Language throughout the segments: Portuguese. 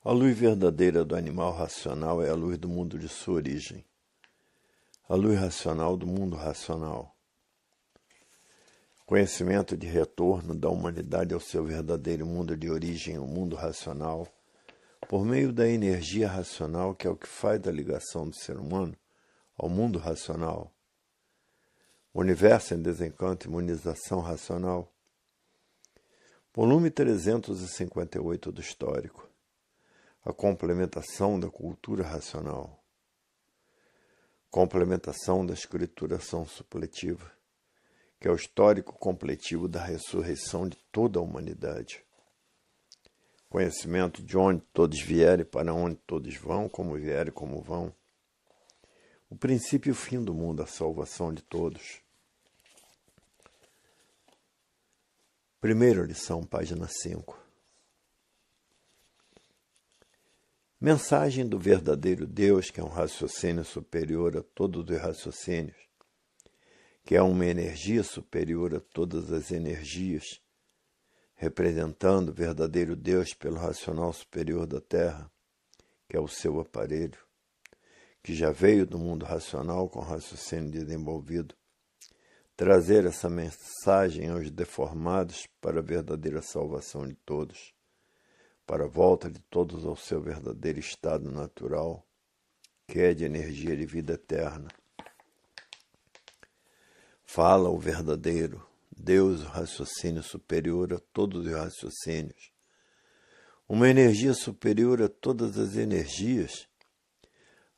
A luz verdadeira do animal racional é a luz do mundo de sua origem. A luz racional do mundo racional. Conhecimento de retorno da humanidade ao seu verdadeiro mundo de origem, o mundo racional, por meio da energia racional, que é o que faz da ligação do ser humano ao mundo racional. O universo em desencanto e imunização racional. Volume 358 do Histórico. A complementação da cultura racional. Complementação da escrituração supletiva, que é o histórico completivo da ressurreição de toda a humanidade. Conhecimento de onde todos vierem, para onde todos vão, como vierem, como vão. O princípio e o fim do mundo, a salvação de todos. Primeira lição, página 5. Mensagem do verdadeiro Deus, que é um raciocínio superior a todos os raciocínios, que é uma energia superior a todas as energias, representando o verdadeiro Deus pelo racional superior da Terra, que é o seu aparelho, que já veio do mundo racional com raciocínio desenvolvido, trazer essa mensagem aos deformados para a verdadeira salvação de todos, para a volta de todos ao seu verdadeiro estado natural, que é de energia de vida eterna. Fala o verdadeiro Deus, o raciocínio superior a todos os raciocínios, uma energia superior a todas as energias,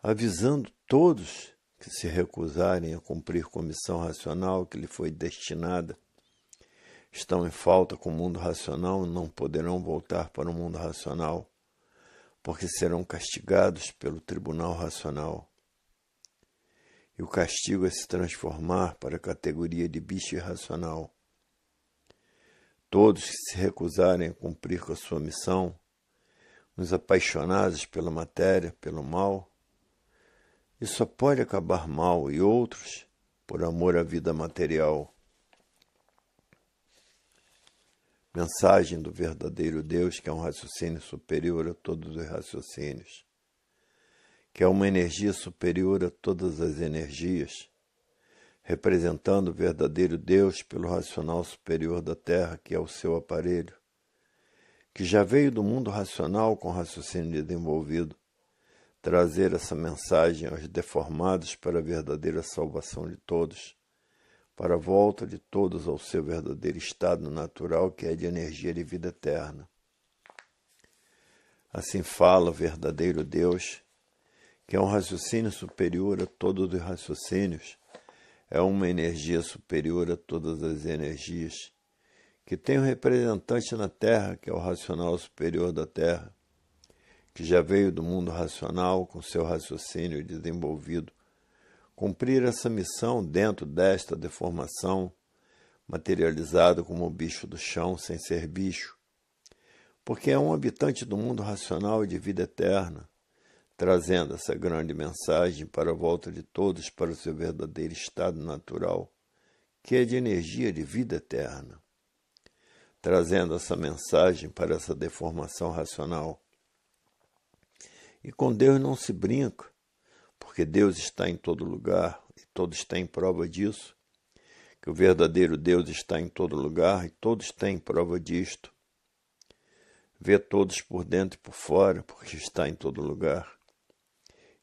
avisando todos que se recusarem a cumprir com a missão racional que lhe foi destinada, estão em falta com o mundo racional e não poderão voltar para o mundo racional, porque serão castigados pelo tribunal racional. E o castigo é se transformar para a categoria de bicho irracional. Todos que se recusarem a cumprir com a sua missão, uns apaixonados pela matéria, pelo mal, e só pode acabar mal, e outros por amor à vida material. Mensagem do verdadeiro Deus, que é um raciocínio superior a todos os raciocínios, que é uma energia superior a todas as energias, representando o verdadeiro Deus pelo racional superior da Terra, que é o seu aparelho, que já veio do mundo racional com raciocínio desenvolvido, trazer essa mensagem aos deformados para a verdadeira salvação de todos, para a volta de todos ao seu verdadeiro estado natural, que é de energia de vida eterna. Assim fala o verdadeiro Deus, que é um raciocínio superior a todos os raciocínios, é uma energia superior a todas as energias, que tem um representante na Terra, que é o racional superior da Terra, que já veio do mundo racional com seu raciocínio desenvolvido, cumprir essa missão dentro desta deformação, materializado como o bicho do chão sem ser bicho, porque é um habitante do mundo racional e de vida eterna, trazendo essa grande mensagem para a volta de todos para o seu verdadeiro estado natural, que é de energia de vida eterna, trazendo essa mensagem para essa deformação racional. E com Deus não se brinca, porque Deus está em todo lugar e todos têm prova disso, que o verdadeiro Deus está em todo lugar e todos têm prova disto. Vê todos por dentro e por fora, porque está em todo lugar.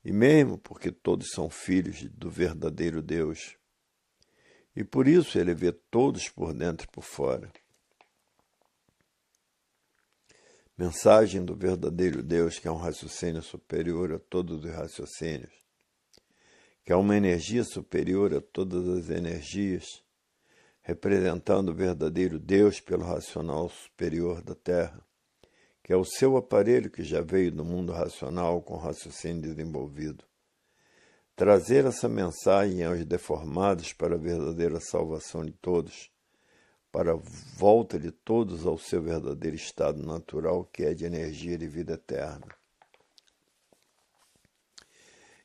E mesmo porque todos são filhos do verdadeiro Deus. E por isso ele vê todos por dentro e por fora. Mensagem do verdadeiro Deus, que é um raciocínio superior a todos os raciocínios, que é uma energia superior a todas as energias, representando o verdadeiro Deus pelo racional superior da Terra, que é o seu aparelho que já veio do mundo racional com raciocínio desenvolvido. Trazer essa mensagem aos deformados para a verdadeira salvação de todos, para a volta de todos ao seu verdadeiro estado natural, que é de energia de vida eterna.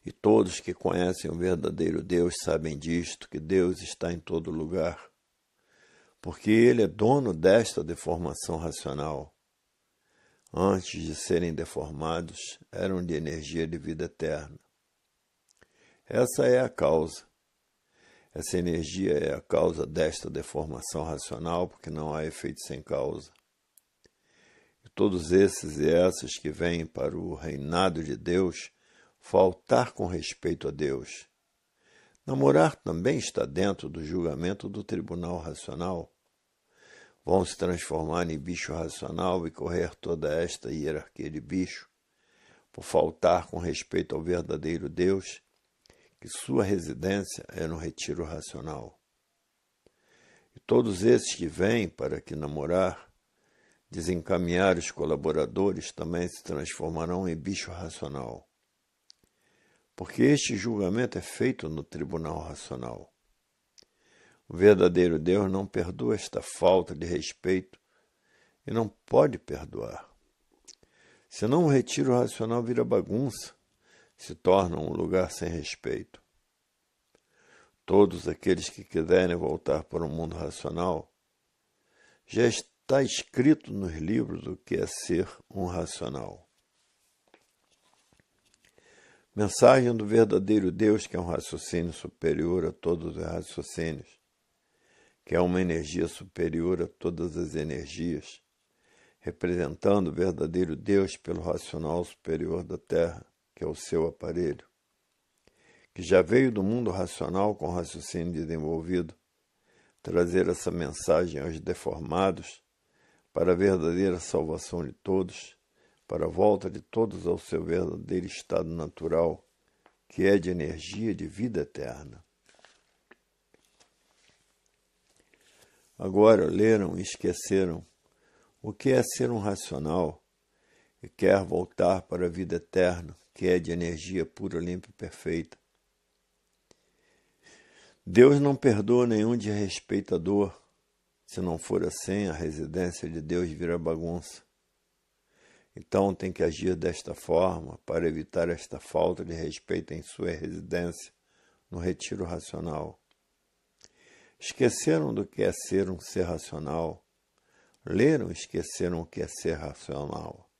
E todos que conhecem o verdadeiro Deus sabem disto, que Deus está em todo lugar, porque Ele é dono desta deformação racional. antes de serem deformados, eram de energia de vida eterna. Essa é a causa. Essa energia é a causa desta deformação racional, porque não há efeito sem causa. E todos esses e essas que vêm para o reinado de Deus, faltar com respeito a Deus. Namorar também está dentro do julgamento do tribunal racional. Vão se transformar em bicho racional e correr toda esta hierarquia de bicho, por faltar com respeito ao verdadeiro Deus, que sua residência é no retiro racional. E todos esses que vêm para aqui namorar, desencaminhar os colaboradores, também se transformarão em bicho racional. Porque este julgamento é feito no tribunal racional. O verdadeiro Deus não perdoa esta falta de respeito e não pode perdoar. Senão o retiro racional vira bagunça, se torna um lugar sem respeito. Todos aqueles que quiserem voltar para o mundo racional, já está escrito nos livros o que é ser um racional. Mensagem do verdadeiro Deus, que é um raciocínio superior a todos os raciocínios, que é uma energia superior a todas as energias, representando o verdadeiro Deus pelo racional superior da Terra, que é o seu aparelho, que já veio do mundo racional com raciocínio desenvolvido, trazer essa mensagem aos deformados para a verdadeira salvação de todos, para a volta de todos ao seu verdadeiro estado natural, que é de energia de vida eterna. Agora leram e esqueceram o que é ser um racional e quer voltar para a vida eterna, que é de energia pura, limpa e perfeita. Deus não perdoa nenhum desrespeitador. Se não for assim, a residência de Deus vira bagunça. Então tem que agir desta forma para evitar esta falta de respeito em sua residência no retiro racional. Esqueceram do que é ser um ser racional. Leram e esqueceram o que é ser racional.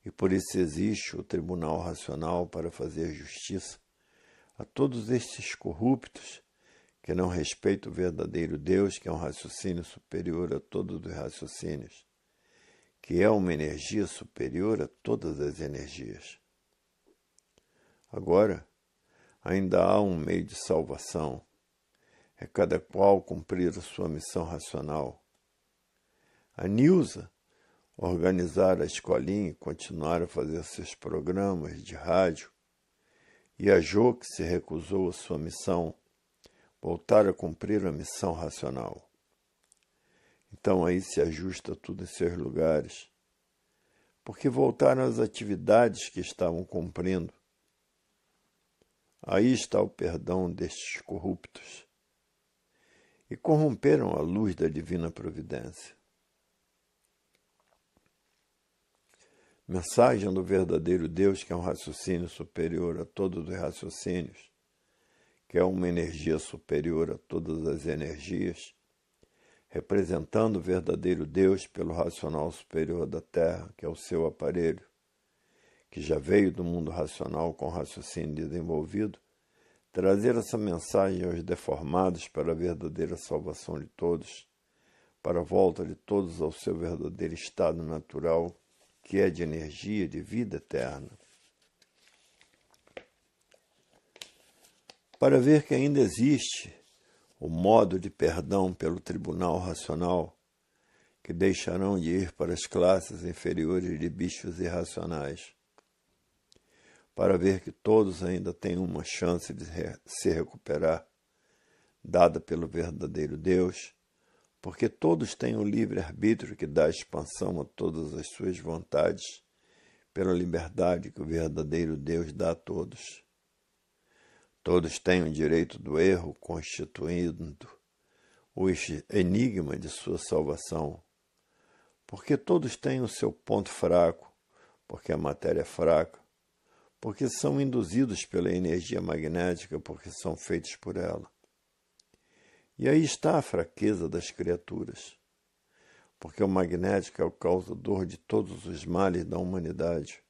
E por isso existe o tribunal racional para fazer justiça a todos estes corruptos que não respeitam o verdadeiro Deus, que é um raciocínio superior a todos os raciocínios, que é uma energia superior a todas as energias. Agora, ainda há um meio de salvação, é cada qual cumprir a sua missão racional. A Nilza organizar a escolinha e continuar a fazer seus programas de rádio, e a Jo, que se recusou a sua missão, voltar a cumprir a missão racional. Então aí se ajusta tudo em seus lugares, porque voltaram às atividades que estavam cumprindo. Aí está o perdão destes corruptos. E corromperam a luz da divina providência. Mensagem do verdadeiro Deus, que é um raciocínio superior a todos os raciocínios, que é uma energia superior a todas as energias, representando o verdadeiro Deus pelo racional superior da Terra, que é o seu aparelho, que já veio do mundo racional com raciocínio desenvolvido, trazer essa mensagem aos deformados para a verdadeira salvação de todos, para a volta de todos ao seu verdadeiro estado natural, que é de energia de vida eterna. Para ver que ainda existe o modo de perdão pelo tribunal racional, que deixarão de ir para as classes inferiores de bichos irracionais. Para ver que todos ainda têm uma chance de se recuperar, dada pelo verdadeiro Deus, porque todos têm o livre-arbítrio que dá expansão a todas as suas vontades, pela liberdade que o verdadeiro Deus dá a todos. Todos têm o direito do erro, constituindo o enigma de sua salvação, porque todos têm o seu ponto fraco, porque a matéria é fraca, porque são induzidos pela energia magnética, porque são feitos por ela. E aí está a fraqueza das criaturas, porque o magnético é o causador de todos os males da humanidade.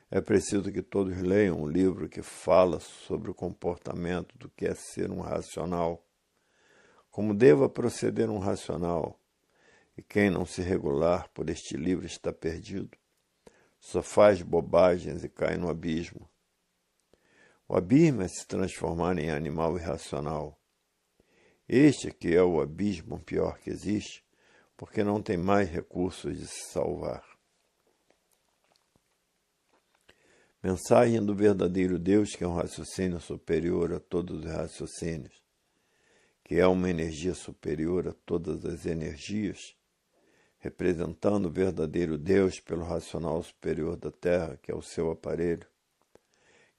É preciso que todos leiam um livro que fala sobre o comportamento do que é ser um racional, como deva proceder um racional, e quem não se regular por este livro está perdido, só faz bobagens e cai no abismo. O abismo é se transformar em animal irracional. Este aqui é o abismo pior que existe, porque não tem mais recursos de se salvar. Mensagem do verdadeiro Deus, que é um raciocínio superior a todos os raciocínios, que é uma energia superior a todas as energias, representando o verdadeiro Deus pelo racional superior da Terra, que é o seu aparelho,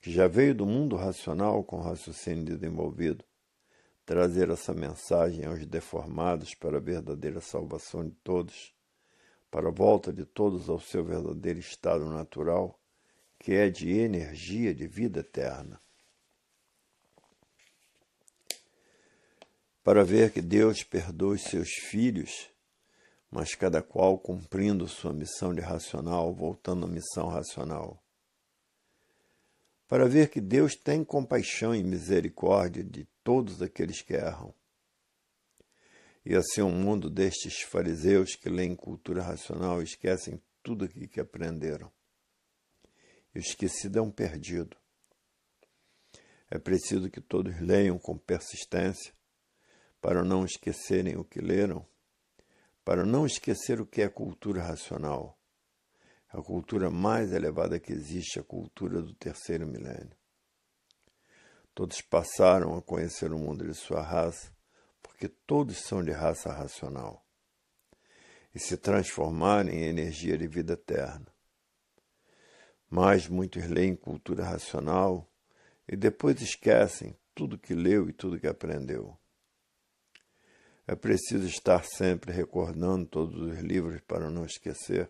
que já veio do mundo racional com raciocínio desenvolvido, trazer essa mensagem aos deformados para a verdadeira salvação de todos, para a volta de todos ao seu verdadeiro estado natural, que é de energia de vida eterna. Para ver que Deus perdoa os seus filhos, mas cada qual cumprindo sua missão de racional, voltando à missão racional. Para ver que Deus tem compaixão e misericórdia de todos aqueles que erram. E assim o mundo destes fariseus que leem cultura racional e esquecem tudo aquilo que aprenderam. E os que se dão perdido. É preciso que todos leiam com persistência, para não esquecerem o que leram, para não esquecer o que é cultura racional. A cultura mais elevada que existe é a cultura do terceiro milênio. Todos passaram a conhecer o mundo de sua raça, porque todos são de raça racional, e se transformaram em energia de vida eterna. Mas muitos leem cultura racional e depois esquecem tudo que leu e tudo que aprendeu. É preciso estar sempre recordando todos os livros para não esquecer,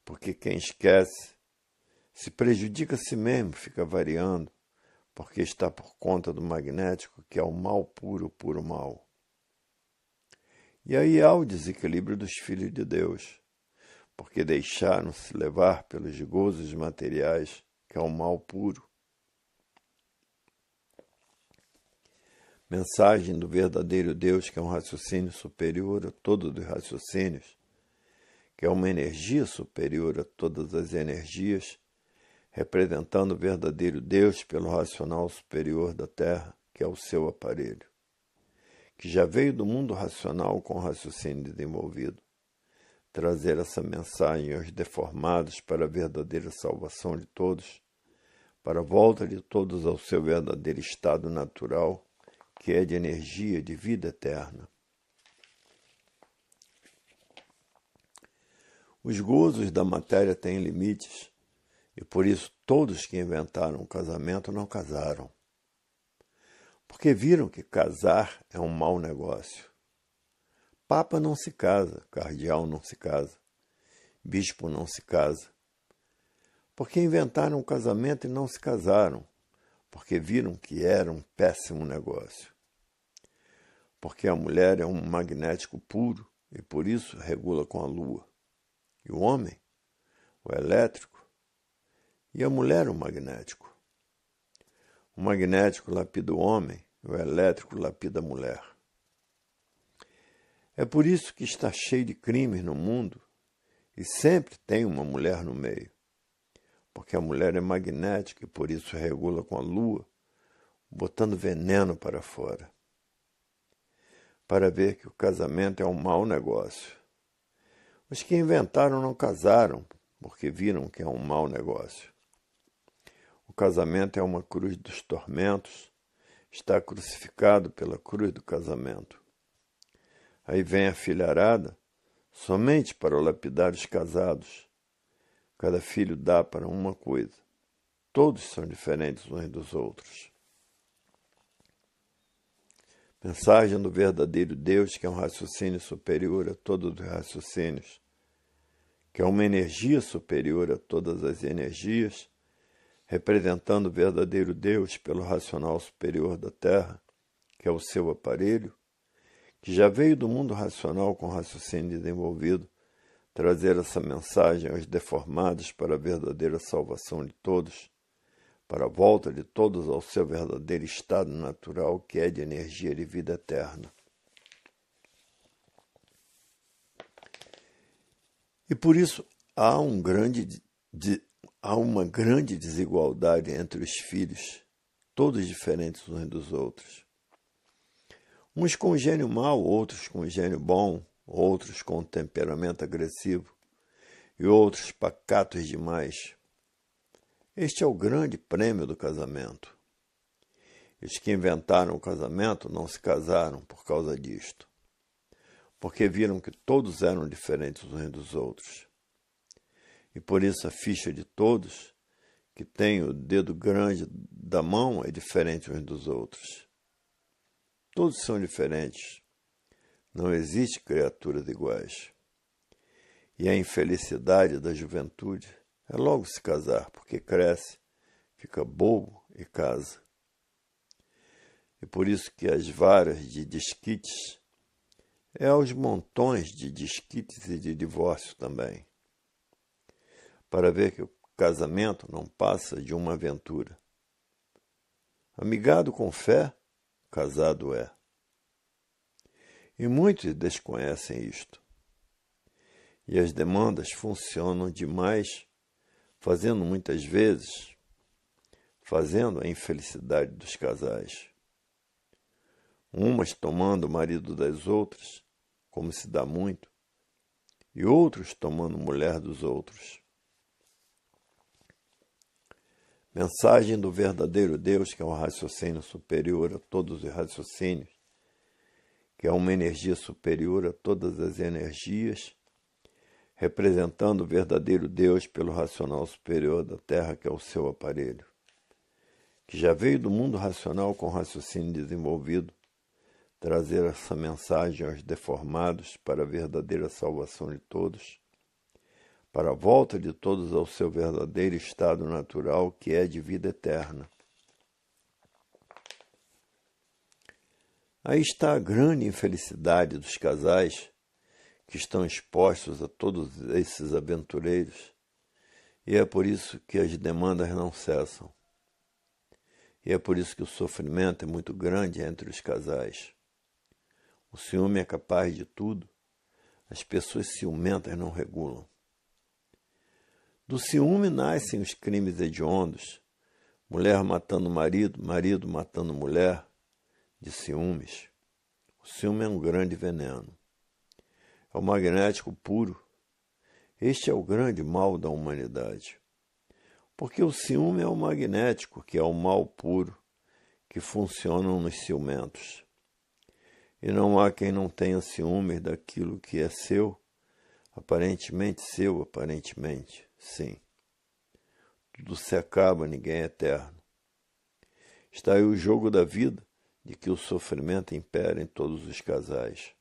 porque quem esquece se prejudica a si mesmo, fica variando, porque está por conta do magnético, que é o mal puro, puro mal. E aí há o desequilíbrio dos filhos de Deus, porque deixaram-se levar pelos gozos materiais, que é o mal puro. Mensagem do verdadeiro Deus, que é um raciocínio superior a todos os raciocínios, que é uma energia superior a todas as energias, representando o verdadeiro Deus pelo racional superior da Terra, que é o seu aparelho, que já veio do mundo racional com o raciocínio desenvolvido, trazer essa mensagem aos deformados para a verdadeira salvação de todos, para a volta de todos ao seu verdadeiro estado natural, que é de energia de vida eterna. Os gozos da matéria têm limites, e por isso todos que inventaram o casamento não casaram, porque viram que casar é um mau negócio. Papa não se casa, cardeal não se casa, bispo não se casa, porque inventaram o casamento e não se casaram, porque viram que era um péssimo negócio. Porque a mulher é um magnético puro e por isso regula com a lua. E o homem, o elétrico, e a mulher, o magnético. O magnético lapida o homem, o elétrico lapida a mulher. É por isso que está cheio de crimes no mundo e sempre tem uma mulher no meio. Porque a mulher é magnética e por isso regula com a lua, botando veneno para fora. Para ver que o casamento é um mau negócio. Os que inventaram não casaram, porque viram que é um mau negócio. O casamento é uma cruz dos tormentos, está crucificado pela cruz do casamento. Aí vem a filharada, somente para lapidar os casados. Cada filho dá para uma coisa. Todos são diferentes uns dos outros. Mensagem do verdadeiro Deus, que é um raciocínio superior a todos os raciocínios, que é uma energia superior a todas as energias, representando o verdadeiro Deus pelo racional superior da Terra, que é o seu aparelho, que já veio do mundo racional com raciocínio desenvolvido, trazer essa mensagem aos deformados para a verdadeira salvação de todos, para a volta de todos ao seu verdadeiro estado natural, que é de energia de vida eterna. E por isso há uma grande desigualdade entre os filhos, todos diferentes uns dos outros. Uns com gênio mau, outros com gênio bom, outros com temperamento agressivo e outros pacatos demais. Este é o grande prêmio do casamento. Os que inventaram o casamento não se casaram por causa disto, porque viram que todos eram diferentes uns dos outros. E por isso a ficha de todos, que tem o dedo grande da mão, é diferente uns dos outros. Todos são diferentes. Não existe criaturas iguais. E a infelicidade da juventude é logo se casar, porque cresce, fica bobo e casa. E por isso que as varas de desquites é aos montões de desquites e de divórcio também, para ver que o casamento não passa de uma aventura. Amigado com fé, casado é. E muitos desconhecem isto. E as demandas funcionam demais, fazendo muitas vezes, a infelicidade dos casais. Umas tomando o marido das outras, como se dá muito, e outros tomando mulher dos outros. Mensagem do verdadeiro Deus, que é um raciocínio superior a todos os raciocínios, que é uma energia superior a todas as energias, representando o verdadeiro Deus pelo racional superior da Terra, que é o seu aparelho, que já veio do mundo racional com raciocínio desenvolvido, trazer essa mensagem aos deformados para a verdadeira salvação de todos, para a volta de todos ao seu verdadeiro estado natural, que é de vida eterna. Aí está a grande infelicidade dos casais que estão expostos a todos esses aventureiros, e é por isso que as demandas não cessam. E é por isso que o sofrimento é muito grande entre os casais. O ciúme é capaz de tudo, as pessoas ciumentas não regulam. Do ciúme nascem os crimes hediondos, mulher matando marido, marido matando mulher, de ciúmes. O ciúme é um grande veneno. É o magnético puro. Este é o grande mal da humanidade. Porque o ciúme é o magnético, que é o mal puro, que funcionam nos ciumentos. E não há quem não tenha ciúmes daquilo que é seu, aparentemente, sim. Tudo se acaba, ninguém é eterno. Está aí o jogo da vida, de que o sofrimento impera em todos os casais.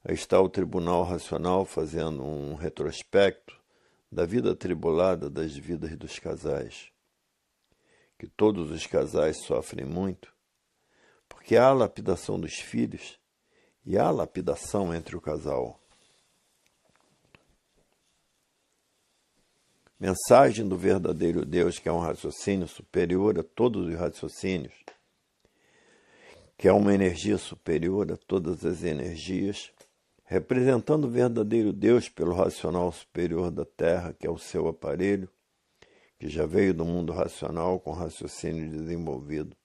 Aí está o tribunal racional fazendo um retrospecto da vida atribulada das vidas dos casais. Que todos os casais sofrem muito, porque há a lapidação dos filhos e há a lapidação entre o casal. Mensagem do verdadeiro Deus, que é um raciocínio superior a todos os raciocínios, que é uma energia superior a todas as energias, representando o verdadeiro Deus pelo racional superior da Terra, que é o seu aparelho, que já veio do mundo racional com raciocínio desenvolvido,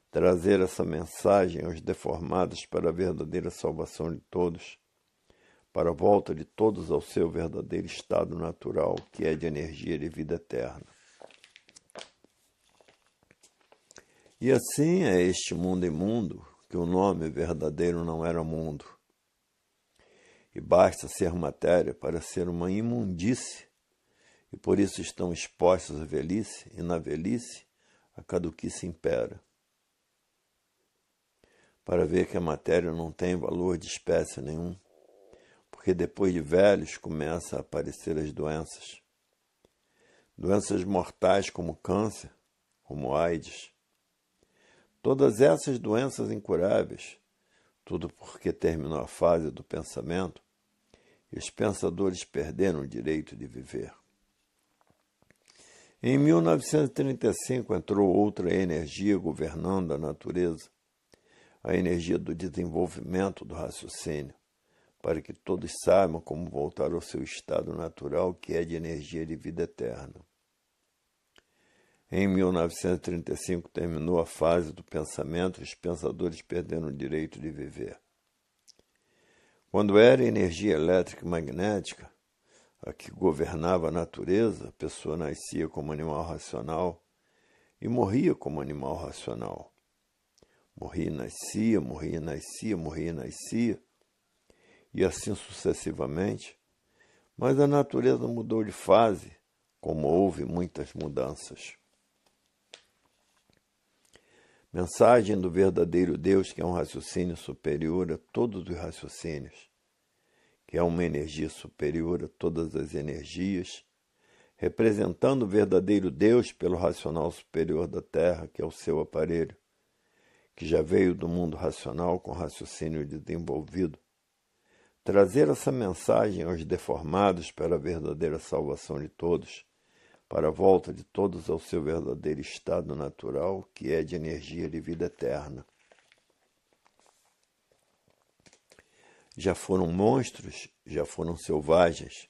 trazer essa mensagem aos deformados para a verdadeira salvação de todos, para a volta de todos ao seu verdadeiro estado natural, que é de energia de vida eterna. E assim é este mundo imundo, que o nome verdadeiro não era mundo. E basta ser matéria para ser uma imundície, e por isso estão expostos à velhice, e na velhice a caduquice impera. Para ver que a matéria não tem valor de espécie nenhum, porque depois de velhos começam a aparecer as doenças. Doenças mortais como câncer, como AIDS. Todas essas doenças incuráveis, Tudo porque terminou a fase do pensamento e os pensadores perderam o direito de viver. Em 1935 entrou outra energia governando a natureza, a energia do desenvolvimento do raciocínio, para que todos saibam como voltar ao seu estado natural, que é de energia de vida eterna. Em 1935 terminou a fase do pensamento e os pensadores perderam o direito de viver. Quando era energia elétrica e magnética, a que governava a natureza, a pessoa nascia como animal racional e morria como animal racional. Morria e nascia, morria e nascia, morria e nascia, e assim sucessivamente. Mas a natureza mudou de fase, como houve muitas mudanças. Mensagem do verdadeiro Deus, que é um raciocínio superior a todos os raciocínios, que é uma energia superior a todas as energias, representando o verdadeiro Deus pelo racional superior da Terra, que é o seu aparelho, que já veio do mundo racional com raciocínio desenvolvido, trazer essa mensagem aos deformados para a verdadeira salvação de todos, para a volta de todos ao seu verdadeiro estado natural, que é de energia de vida eterna. Já foram monstros, já foram selvagens,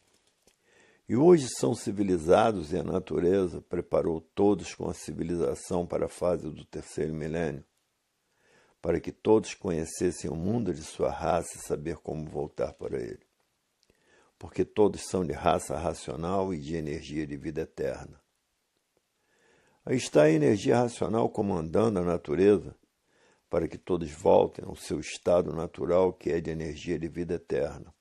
e hoje são civilizados, e a natureza preparou todos com a civilização para a fase do terceiro milênio, para que todos conhecessem o mundo de sua raça e saber como voltar para ele. Porque todos são de raça racional e de energia de vida eterna. Aí está a energia racional comandando a natureza, para que todos voltem ao seu estado natural, que é de energia de vida eterna.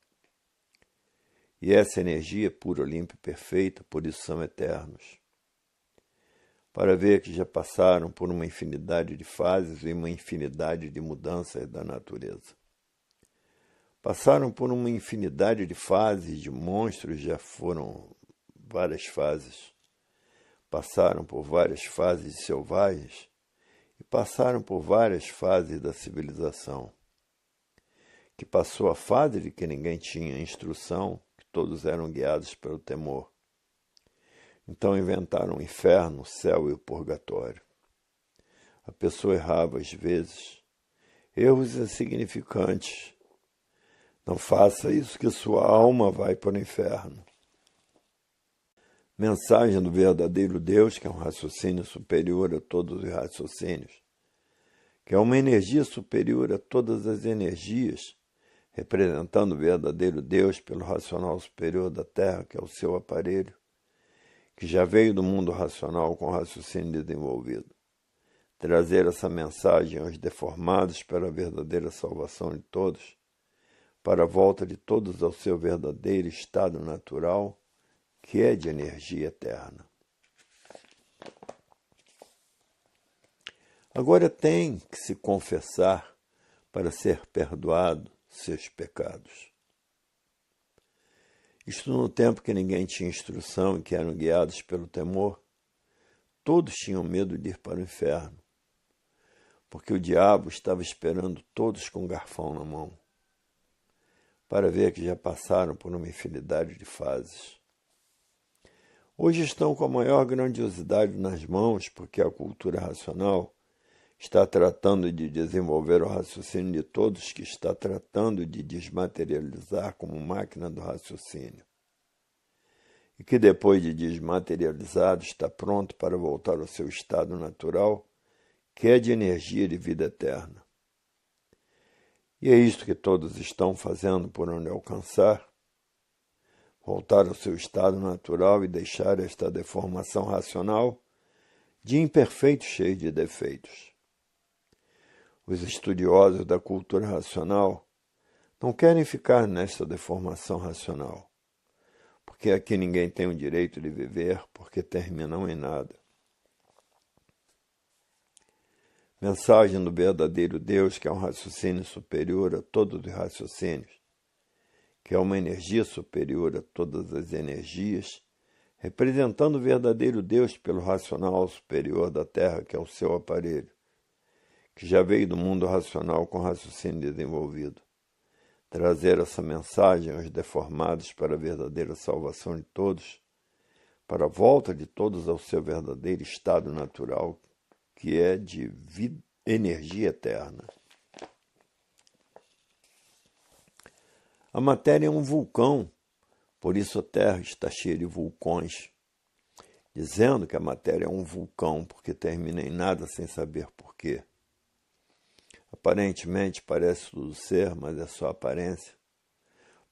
E essa energia é pura, limpa e perfeita, por isso são eternos. Para ver que já passaram por uma infinidade de fases e uma infinidade de mudanças da natureza. Passaram por uma infinidade de fases, de monstros, já foram várias fases. Passaram por várias fases de selvagens e passaram por várias fases da civilização. Que passou a fase de que ninguém tinha instrução, que todos eram guiados pelo temor. Então inventaram o inferno, o céu e o purgatório. A pessoa errava às vezes, erros insignificantes. Não faça isso que sua alma vai para o inferno. Mensagem do verdadeiro Deus, que é um raciocínio superior a todos os raciocínios, que é uma energia superior a todas as energias, representando o verdadeiro Deus pelo racional superior da Terra, que é o seu aparelho, que já veio do mundo racional com raciocínio desenvolvido. Trazer essa mensagem aos deformados para a verdadeira salvação de todos, para a volta de todos ao seu verdadeiro estado natural, que é de energia eterna. Agora tem que se confessar para ser perdoado seus pecados. Isto no tempo que ninguém tinha instrução e que eram guiados pelo temor, todos tinham medo de ir para o inferno, porque o diabo estava esperando todos com um garfão na mão, para ver que já passaram por uma infinidade de fases. Hoje estão com a maior grandiosidade nas mãos, porque a cultura racional está tratando de desenvolver o raciocínio de todos, que está tratando de desmaterializar como máquina do raciocínio. E que depois de desmaterializado está pronto para voltar ao seu estado natural, que é de energia de vida eterna. E é isto que todos estão fazendo por onde alcançar, voltar ao seu estado natural e deixar esta deformação racional de imperfeito cheio de defeitos. Os estudiosos da cultura racional não querem ficar nesta deformação racional, porque aqui ninguém tem o direito de viver, porque terminam em nada. Mensagem do verdadeiro Deus, que é um raciocínio superior a todos os raciocínios, que é uma energia superior a todas as energias, representando o verdadeiro Deus pelo racional superior da Terra, que é o seu aparelho, que já veio do mundo racional com raciocínio desenvolvido, trazer essa mensagem aos deformados para a verdadeira salvação de todos, para a volta de todos ao seu verdadeiro estado natural, que é de energia eterna. A matéria é um vulcão, por isso a Terra está cheia de vulcões, dizendo que a matéria é um vulcão porque termina em nada sem saber porquê. Aparentemente parece tudo ser, mas é só aparência,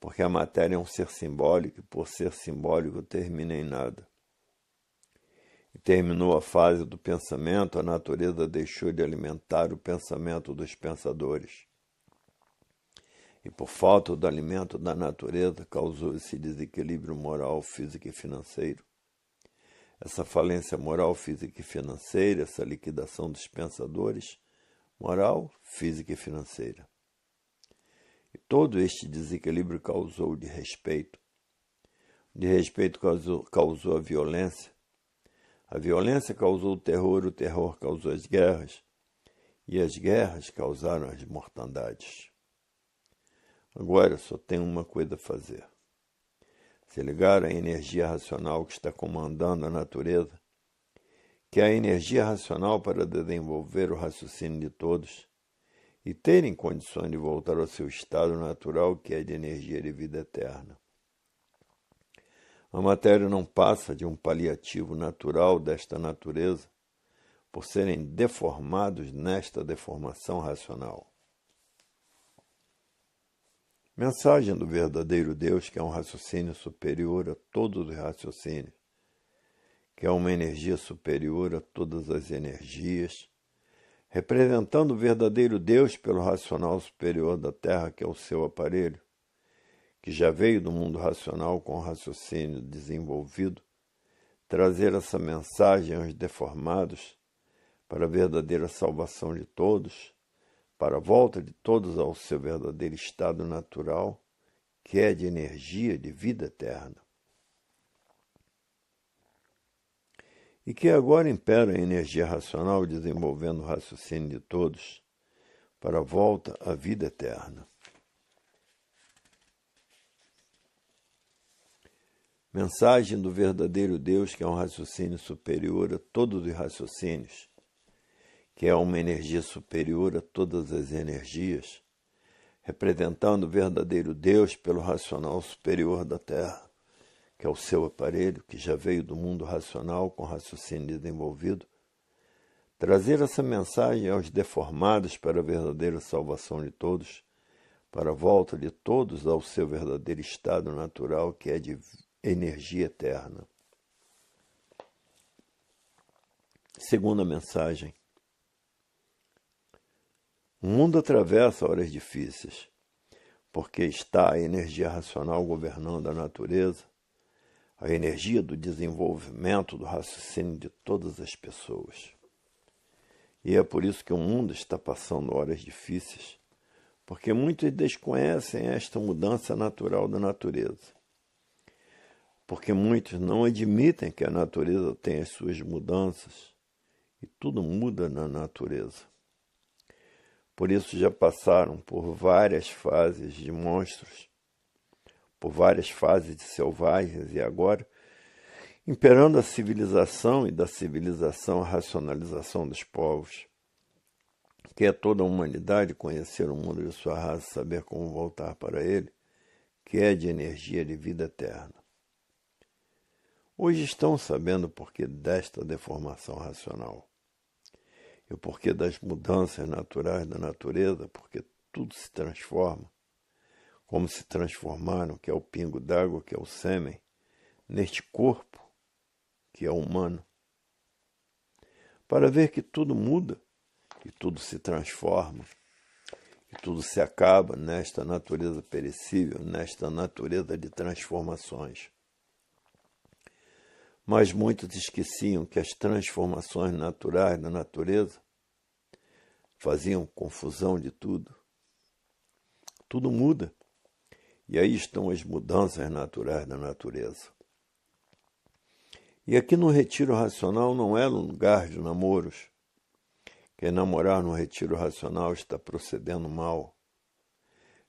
porque a matéria é um ser simbólico e por ser simbólico termina em nada. E terminou a fase do pensamento, a natureza deixou de alimentar o pensamento dos pensadores. E por falta do alimento da natureza causou esse desequilíbrio moral, físico e financeiro. Essa falência moral, física e financeira, essa liquidação dos pensadores, moral, física e financeira. E todo este desequilíbrio causou o desrespeito. O desrespeito causou a violência causou o terror causou as guerras, e as guerras causaram as mortandades. Agora só tem uma coisa a fazer. Se ligar à energia racional que está comandando a natureza, que é a energia racional para desenvolver o raciocínio de todos e terem condições de voltar ao seu estado natural, que é de energia de vida eterna. A matéria não passa de um paliativo natural desta natureza, por serem deformados nesta deformação racional. Mensagem do verdadeiro Deus, que é um raciocínio superior a todos os raciocínios, que é uma energia superior a todas as energias, representando o verdadeiro Deus pelo racional superior da Terra, que é o seu aparelho, que já veio do mundo racional com o raciocínio desenvolvido, trazer essa mensagem aos deformados para a verdadeira salvação de todos, para a volta de todos ao seu verdadeiro estado natural, que é de energia de vida eterna. E que agora impera a energia racional desenvolvendo o raciocínio de todos, para a volta à vida eterna. Mensagem do verdadeiro Deus, que é um raciocínio superior a todos os raciocínios, que é uma energia superior a todas as energias, representando o verdadeiro Deus pelo racional superior da Terra, que é o seu aparelho, que já veio do mundo racional com raciocínio desenvolvido, trazer essa mensagem aos deformados para a verdadeira salvação de todos, para a volta de todos ao seu verdadeiro estado natural, que é de energia eterna. Segunda mensagem. O mundo atravessa horas difíceis, porque está a energia racional governando a natureza, a energia do desenvolvimento do raciocínio de todas as pessoas. E é por isso que o mundo está passando horas difíceis, porque muitos desconhecem esta mudança natural da natureza. Porque muitos não admitem que a natureza tem as suas mudanças, e tudo muda na natureza. Por isso já passaram por várias fases de monstros, por várias fases de selvagens, e agora, imperando a civilização, e da civilização a racionalização dos povos, que é toda a humanidade conhecer o mundo de sua raça, saber como voltar para ele, que é de energia de vida eterna. Hoje estão sabendo o porquê desta deformação racional. E o porquê das mudanças naturais da natureza, porque tudo se transforma, como se transformaram, que é o pingo d'água, que é o sêmen, neste corpo, que é humano, para ver que tudo muda, e tudo se transforma, e tudo se acaba nesta natureza perecível, nesta natureza de transformações. Mas muitos esqueciam que as transformações naturais da natureza faziam confusão de tudo. Tudo muda. E aí estão as mudanças naturais da natureza. E aqui no retiro racional não é lugar de namoros, Quem namorar no retiro racional está procedendo mal.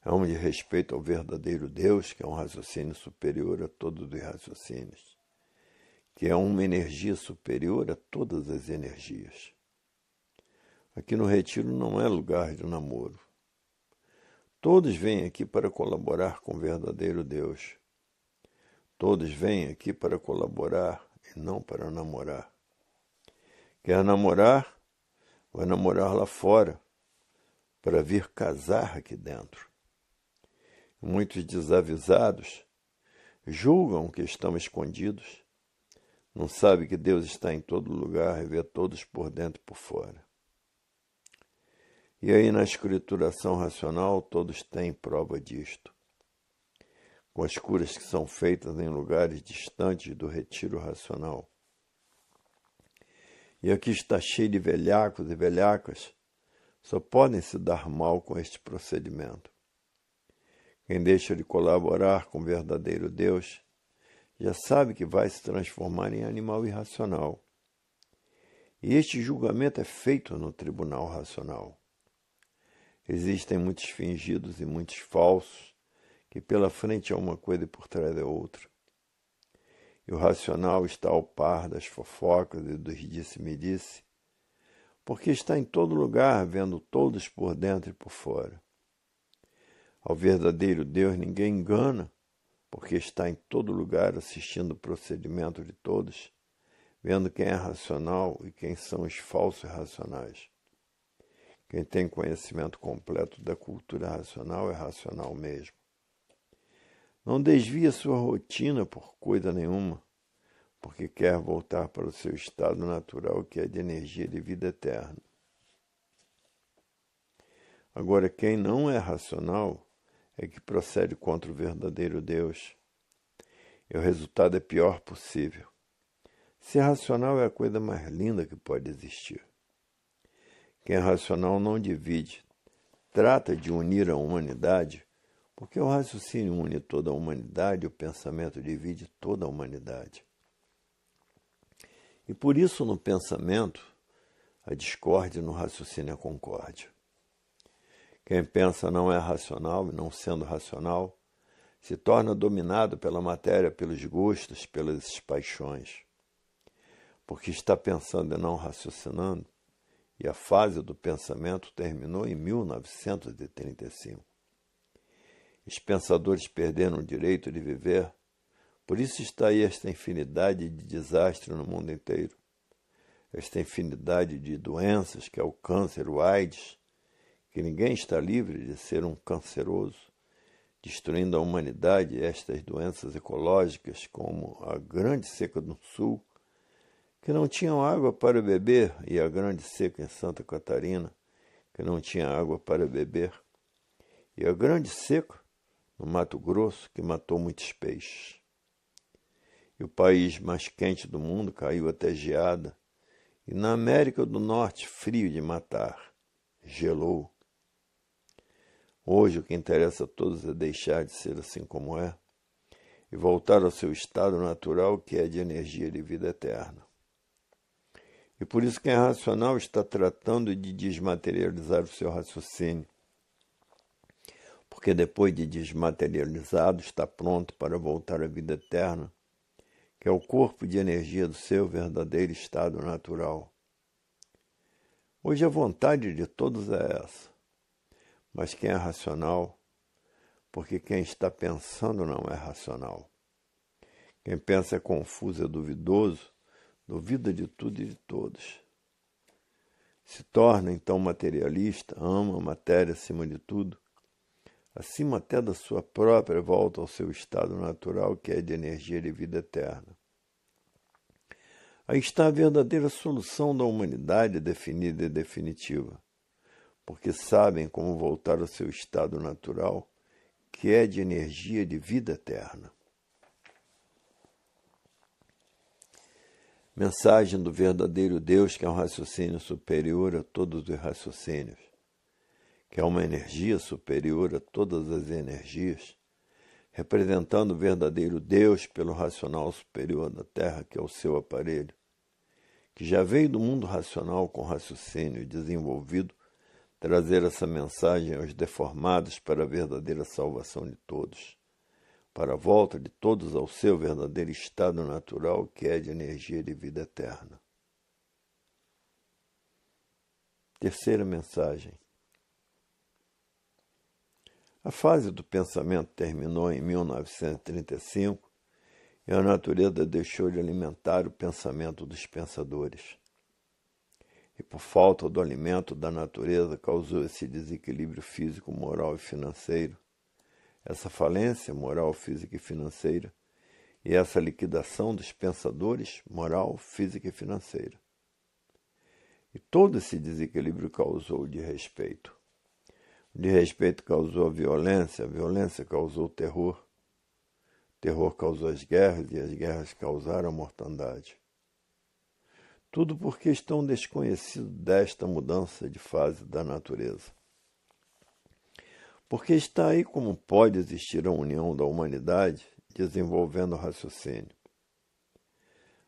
É um desrespeito ao verdadeiro Deus, que é um raciocínio superior a todos os raciocínios, que é uma energia superior a todas as energias. Aqui no retiro não é lugar de namoro. Todos vêm aqui para colaborar com o verdadeiro Deus. Todos vêm aqui para colaborar e não para namorar. Quer namorar? Vai namorar lá fora, para vir casar aqui dentro. Muitos desavisados julgam que estão escondidos, não sabem que Deus está em todo lugar e vê todos por dentro e por fora. E aí na escrituração racional todos têm prova disto, com as curas que são feitas em lugares distantes do retiro racional. E aqui está cheio de velhacos e velhacas, só podem se dar mal com este procedimento. Quem deixa de colaborar com o verdadeiro Deus, já sabe que vai se transformar em animal irracional. E este julgamento é feito no tribunal racional. Existem muitos fingidos e muitos falsos, que pela frente é uma coisa e por trás é outra. E o racional está ao par das fofocas e dos disse-me-disse, porque está em todo lugar, vendo todos por dentro e por fora. Ao verdadeiro Deus ninguém engana, porque está em todo lugar assistindo o procedimento de todos, vendo quem é racional e quem são os falsos racionais. Quem tem conhecimento completo da cultura racional é racional mesmo. Não desvia sua rotina por coisa nenhuma, porque quer voltar para o seu estado natural, que é de energia de vida eterna. Agora, quem não é racional é que procede contra o verdadeiro Deus. E o resultado é pior possível. Ser racional é a coisa mais linda que pode existir. Quem é racional não divide, trata de unir a humanidade, porque o raciocínio une toda a humanidade, o pensamento divide toda a humanidade. E por isso no pensamento, a discórdia, no raciocínio a concórdia. Quem pensa não é racional, e não sendo racional, se torna dominado pela matéria, pelos gostos, pelas paixões. Porque está pensando e não raciocinando, e a fase do pensamento terminou em 1935. Os pensadores perderam o direito de viver, por isso está aí esta infinidade de desastres no mundo inteiro, esta infinidade de doenças, que é o câncer, o AIDS, que ninguém está livre de ser um canceroso, destruindo a humanidade, estas doenças ecológicas, como a grande seca do sul, que não tinham água para beber, e a grande seca em Santa Catarina, que não tinha água para beber, e a grande seca no Mato Grosso, que matou muitos peixes. E o país mais quente do mundo caiu até geada, e na América do Norte, frio de matar, gelou. Hoje o que interessa a todos é deixar de ser assim como é, e voltar ao seu estado natural, que é de energia de vida eterna. E por isso quem é racional está tratando de desmaterializar o seu raciocínio, porque depois de desmaterializado está pronto para voltar à vida eterna, que é o corpo de energia do seu verdadeiro estado natural. Hoje a vontade de todos é essa, mas quem é racional, porque quem está pensando não é racional. Quem pensa é confuso, é duvidoso, duvida de tudo e de todos. Se torna então materialista, ama a matéria acima de tudo, acima até da sua própria volta ao seu estado natural, que é de energia de vida eterna. Aí está a verdadeira solução da humanidade, definida e definitiva, porque sabem como voltar ao seu estado natural, que é de energia de vida eterna. Mensagem do verdadeiro Deus, que é um raciocínio superior a todos os raciocínios, que é uma energia superior a todas as energias, representando o verdadeiro Deus pelo racional superior da Terra, que é o seu aparelho, que já veio do mundo racional com raciocínio desenvolvido, trazer essa mensagem aos deformados para a verdadeira salvação de todos, para a volta de todos ao seu verdadeiro estado natural, que é de energia de vida eterna. Terceira mensagem. A fase do pensamento terminou em 1935 e a natureza deixou de alimentar o pensamento dos pensadores. E por falta do alimento da natureza causou esse desequilíbrio físico, moral e financeiro, essa falência moral, física e financeira, e essa liquidação dos pensadores moral, física e financeira. E todo esse desequilíbrio causou o desrespeito. O desrespeito causou a violência causou o terror causou as guerras e as guerras causaram a mortandade. Tudo porque estão desconhecidos desta mudança de fase da natureza. Porque está aí como pode existir a união da humanidade desenvolvendo o raciocínio.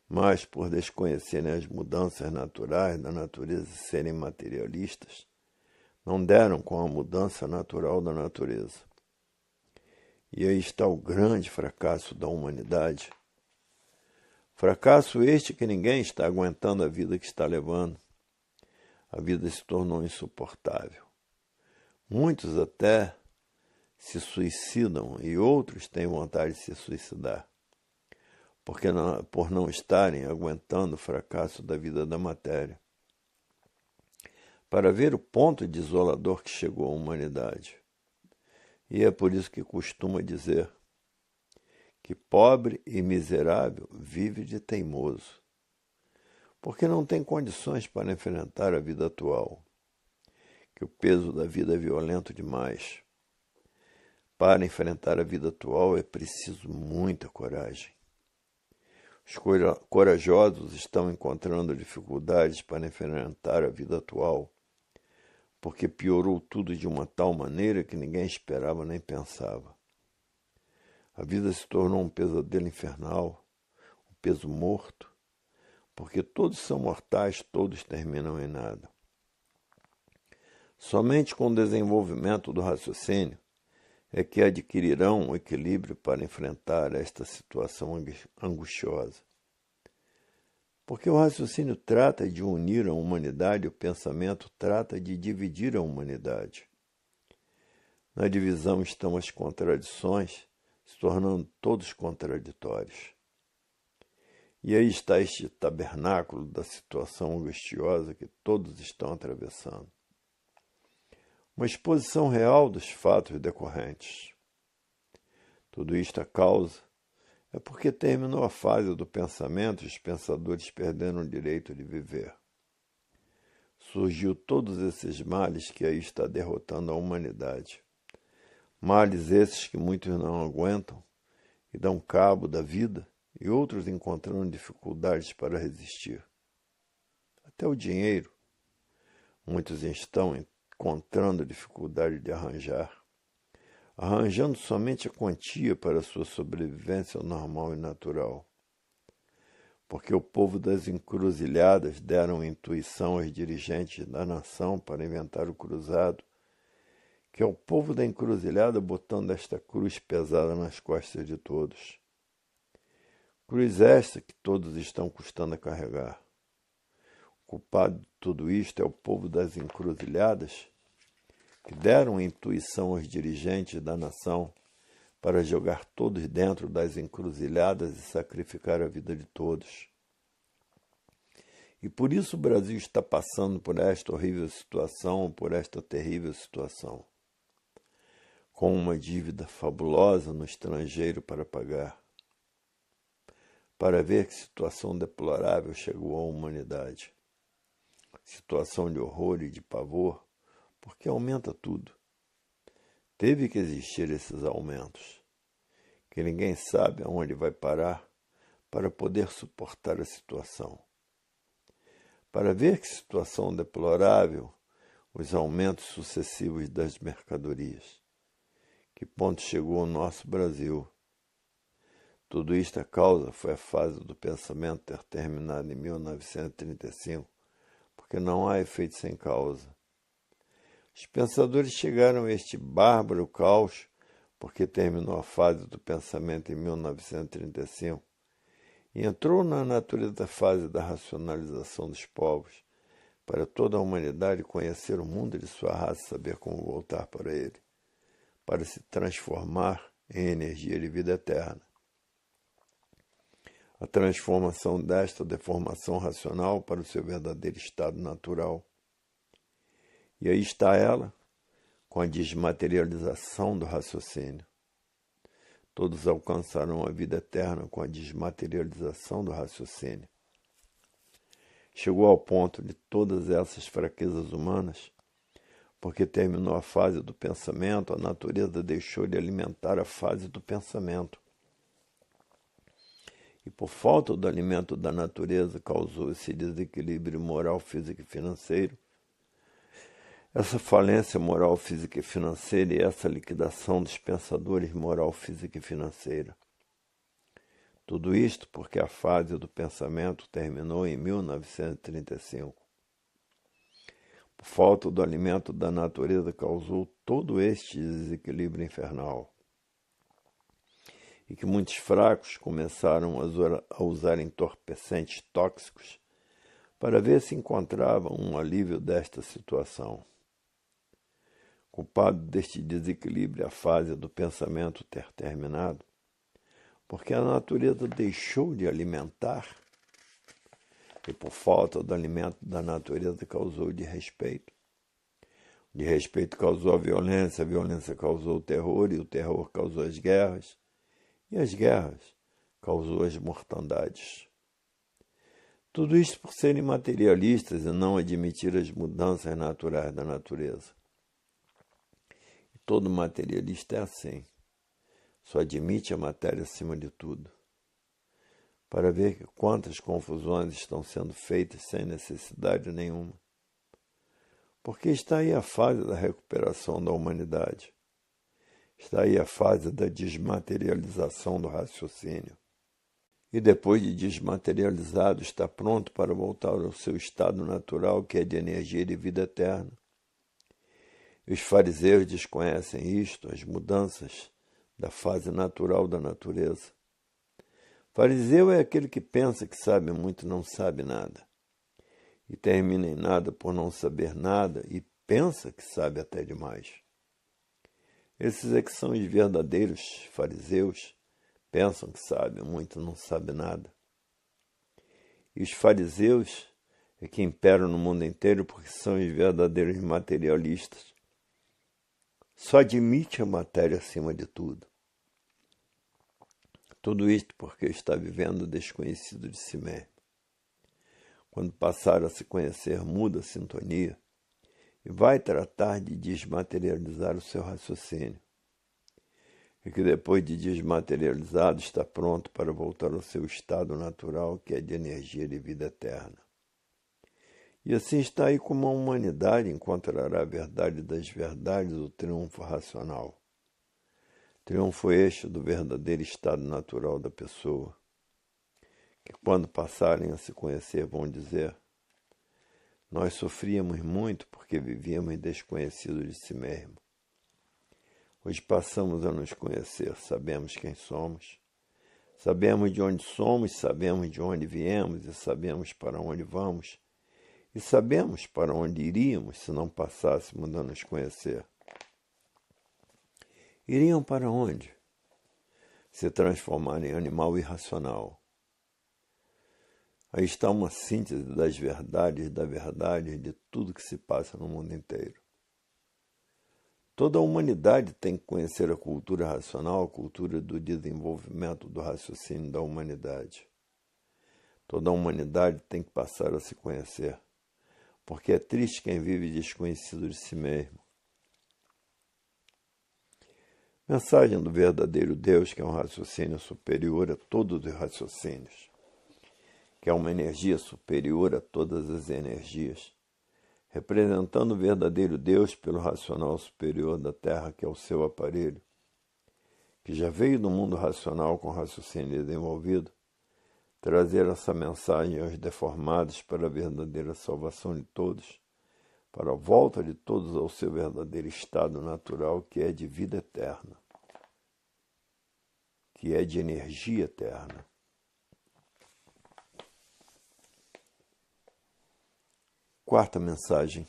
Mas, por desconhecerem as mudanças naturais da natureza e serem materialistas, não deram com a mudança natural da natureza. E aí está o grande fracasso da humanidade. Fracasso este que ninguém está aguentando a vida que está levando. A vida se tornou insuportável. Muitos até se suicidam e outros têm vontade de se suicidar, por não estarem aguentando o fracasso da vida da matéria. Para ver o ponto desolador que chegou a humanidade. E é por isso que costuma dizer que pobre e miserável vive de teimoso, porque não tem condições para enfrentar a vida atual, que o peso da vida é violento demais. Para enfrentar a vida atual é preciso muita coragem. Os corajosos estão encontrando dificuldades para enfrentar a vida atual, porque piorou tudo de uma tal maneira que ninguém esperava nem pensava. A vida se tornou um pesadelo infernal, um peso morto, porque todos são mortais, todos terminam em nada. Somente com o desenvolvimento do raciocínio é que adquirirão o equilíbrio para enfrentar esta situação angustiosa. Porque o raciocínio trata de unir a humanidade, o pensamento trata de dividir a humanidade. Na divisão estão as contradições, se tornando todos contraditórios. E aí está este tabernáculo da situação angustiosa que todos estão atravessando. Uma exposição real dos fatos decorrentes. Tudo isto a causa é porque terminou a fase do pensamento e os pensadores perderam o direito de viver. Surgiu todos esses males que aí está derrotando a humanidade. Males esses que muitos não aguentam e dão cabo da vida e outros encontrando dificuldades para resistir. Até o dinheiro. Muitos estão encontrando dificuldade de arranjando somente a quantia para sua sobrevivência normal e natural. Porque o povo das encruzilhadas deram intuição aos dirigentes da nação para inventar o cruzado, que é o povo da encruzilhada botando esta cruz pesada nas costas de todos. Cruz esta que todos estão custando a carregar. O culpado de tudo isto é o povo das encruzilhadas, que deram intuição aos dirigentes da nação para jogar todos dentro das encruzilhadas e sacrificar a vida de todos. E por isso o Brasil está passando por esta horrível situação, por esta terrível situação, com uma dívida fabulosa no estrangeiro para pagar, para ver que situação deplorável chegou à humanidade. Situação de horror e de pavor, porque aumenta tudo. Teve que existir esses aumentos, que ninguém sabe aonde vai parar para poder suportar a situação. Para ver que situação deplorável, os aumentos sucessivos das mercadorias. Que ponto chegou o nosso Brasil? Tudo isto a causa foi a fase do pensamento ter terminado em 1935, porque não há efeito sem causa. Os pensadores chegaram a este bárbaro caos porque terminou a fase do pensamento em 1935 e entrou na natureza fase da racionalização dos povos, para toda a humanidade conhecer o mundo de sua raça e saber como voltar para ele, para se transformar em energia de vida eterna. A transformação desta deformação racional para o seu verdadeiro estado natural. E aí está ela, com a desmaterialização do raciocínio. Todos alcançarão a vida eterna com a desmaterialização do raciocínio. Chegou ao ponto de todas essas fraquezas humanas, porque terminou a fase do pensamento, a natureza deixou de alimentar a fase do pensamento. E por falta do alimento da natureza causou esse desequilíbrio moral, físico e financeiro, essa falência moral, física e financeira e essa liquidação dos pensadores moral, física e financeira. Tudo isto porque a fase do pensamento terminou em 1935. Por falta do alimento da natureza causou todo este desequilíbrio infernal. E que muitos fracos começaram a usar entorpecentes tóxicos para ver se encontravam um alívio desta situação. Culpado deste desequilíbrio a fase do pensamento ter terminado, porque a natureza deixou de alimentar, e por falta do alimento da natureza causou de respeito. De respeito causou a violência causou o terror, e o terror causou as guerras, e as guerras causou as mortandades. Tudo isto por serem materialistas e não admitir as mudanças naturais da natureza. E todo materialista é assim. Só admite a matéria acima de tudo, para ver quantas confusões estão sendo feitas sem necessidade nenhuma. Porque está aí a fase da recuperação da humanidade. Está aí a fase da desmaterialização do raciocínio. E depois de desmaterializado, está pronto para voltar ao seu estado natural, que é de energia e de vida eterna. E os fariseus desconhecem isto, as mudanças da fase natural da natureza. Fariseu é aquele que pensa que sabe muito e não sabe nada, e termina em nada por não saber nada e pensa que sabe até demais. Esses é que são os verdadeiros fariseus, pensam que sabem muito e não sabem nada. E os fariseus é que imperam no mundo inteiro porque são os verdadeiros materialistas. Só admite a matéria acima de tudo. Tudo isto porque está vivendo desconhecido de si mesmo. Quando passar a se conhecer, muda a sintonia e vai tratar de desmaterializar o seu raciocínio. E que depois de desmaterializado está pronto para voltar ao seu estado natural, que é de energia de vida eterna. E assim está aí como a humanidade encontrará a verdade das verdades, o triunfo racional. Triunfo este do verdadeiro estado natural da pessoa, que quando passarem a se conhecer vão dizer: nós sofríamos muito porque vivíamos desconhecidos de si mesmo. Hoje passamos a nos conhecer, sabemos quem somos, sabemos de onde somos, sabemos de onde viemos e sabemos para onde vamos, e sabemos para onde iríamos se não passássemos a nos conhecer. Iriam para onde? Se transformar em animal irracional. Aí está uma síntese das verdades da verdade de tudo que se passa no mundo inteiro. Toda a humanidade tem que conhecer a cultura racional, a cultura do desenvolvimento do raciocínio da humanidade. Toda a humanidade tem que passar a se conhecer, porque é triste quem vive desconhecido de si mesmo. Mensagem do verdadeiro Deus, que é um raciocínio superior a todos os raciocínios, que é uma energia superior a todas as energias, representando o verdadeiro Deus pelo racional superior da Terra, que é o seu aparelho, que que já veio do mundo racional com raciocínio desenvolvido, trazer essa mensagem aos deformados para a verdadeira salvação de todos, para a volta de todos ao seu verdadeiro estado natural, que é de vida eterna, que é de energia eterna. Quarta mensagem.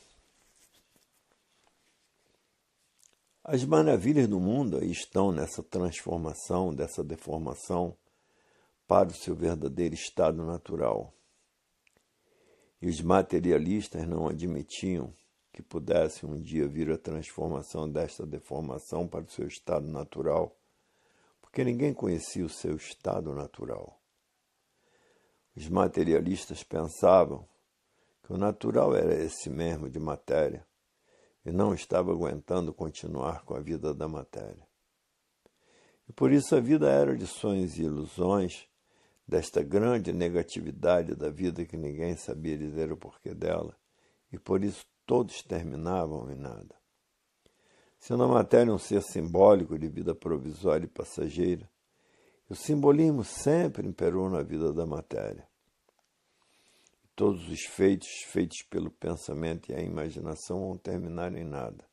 As maravilhas do mundo aí estão nessa transformação, dessa deformação, para o seu verdadeiro estado natural. E os materialistas não admitiam que pudesse um dia vir a transformação desta deformação para o seu estado natural, porque ninguém conhecia o seu estado natural. Os materialistas pensavam que o natural era esse mesmo de matéria, e não estava aguentando continuar com a vida da matéria. E por isso a vida era de sonhos e ilusões, desta grande negatividade da vida que ninguém sabia dizer o porquê dela, e por isso todos terminavam em nada. Sendo a matéria um ser simbólico de vida provisória e passageira, o simbolismo sempre imperou na vida da matéria. Todos os feitos pelo pensamento e a imaginação vão terminar em nada.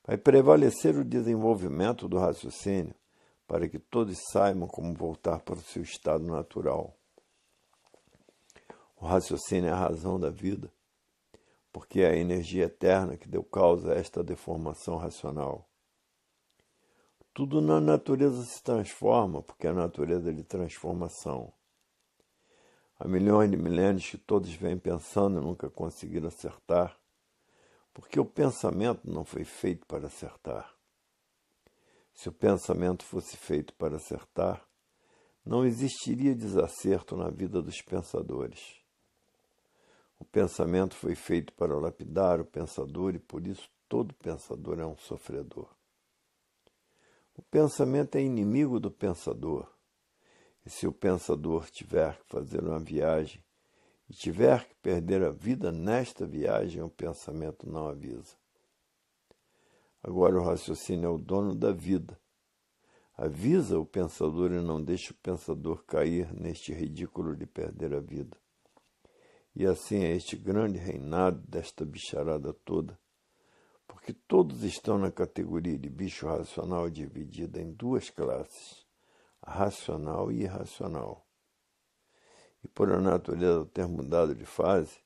Vai prevalecer o desenvolvimento do raciocínio para que todos saibam como voltar para o seu estado natural. O raciocínio é a razão da vida, porque é a energia eterna que deu causa a esta deformação racional. Tudo na natureza se transforma, porque a natureza é de transformação. Há milhões de milênios que todos vêm pensando e nunca conseguiram acertar, porque o pensamento não foi feito para acertar. Se o pensamento fosse feito para acertar, não existiria desacerto na vida dos pensadores. O pensamento foi feito para lapidar o pensador e por isso todo pensador é um sofredor. O pensamento é inimigo do pensador. E se o pensador tiver que fazer uma viagem e tiver que perder a vida nesta viagem, o pensamento não avisa. Agora o raciocínio é o dono da vida. Avisa o pensador e não deixa o pensador cair neste ridículo de perder a vida. E assim é este grande reinado desta bicharada toda, porque todos estão na categoria de bicho racional dividida em duas classes, racional e irracional. E por a natureza ter mudado de fase,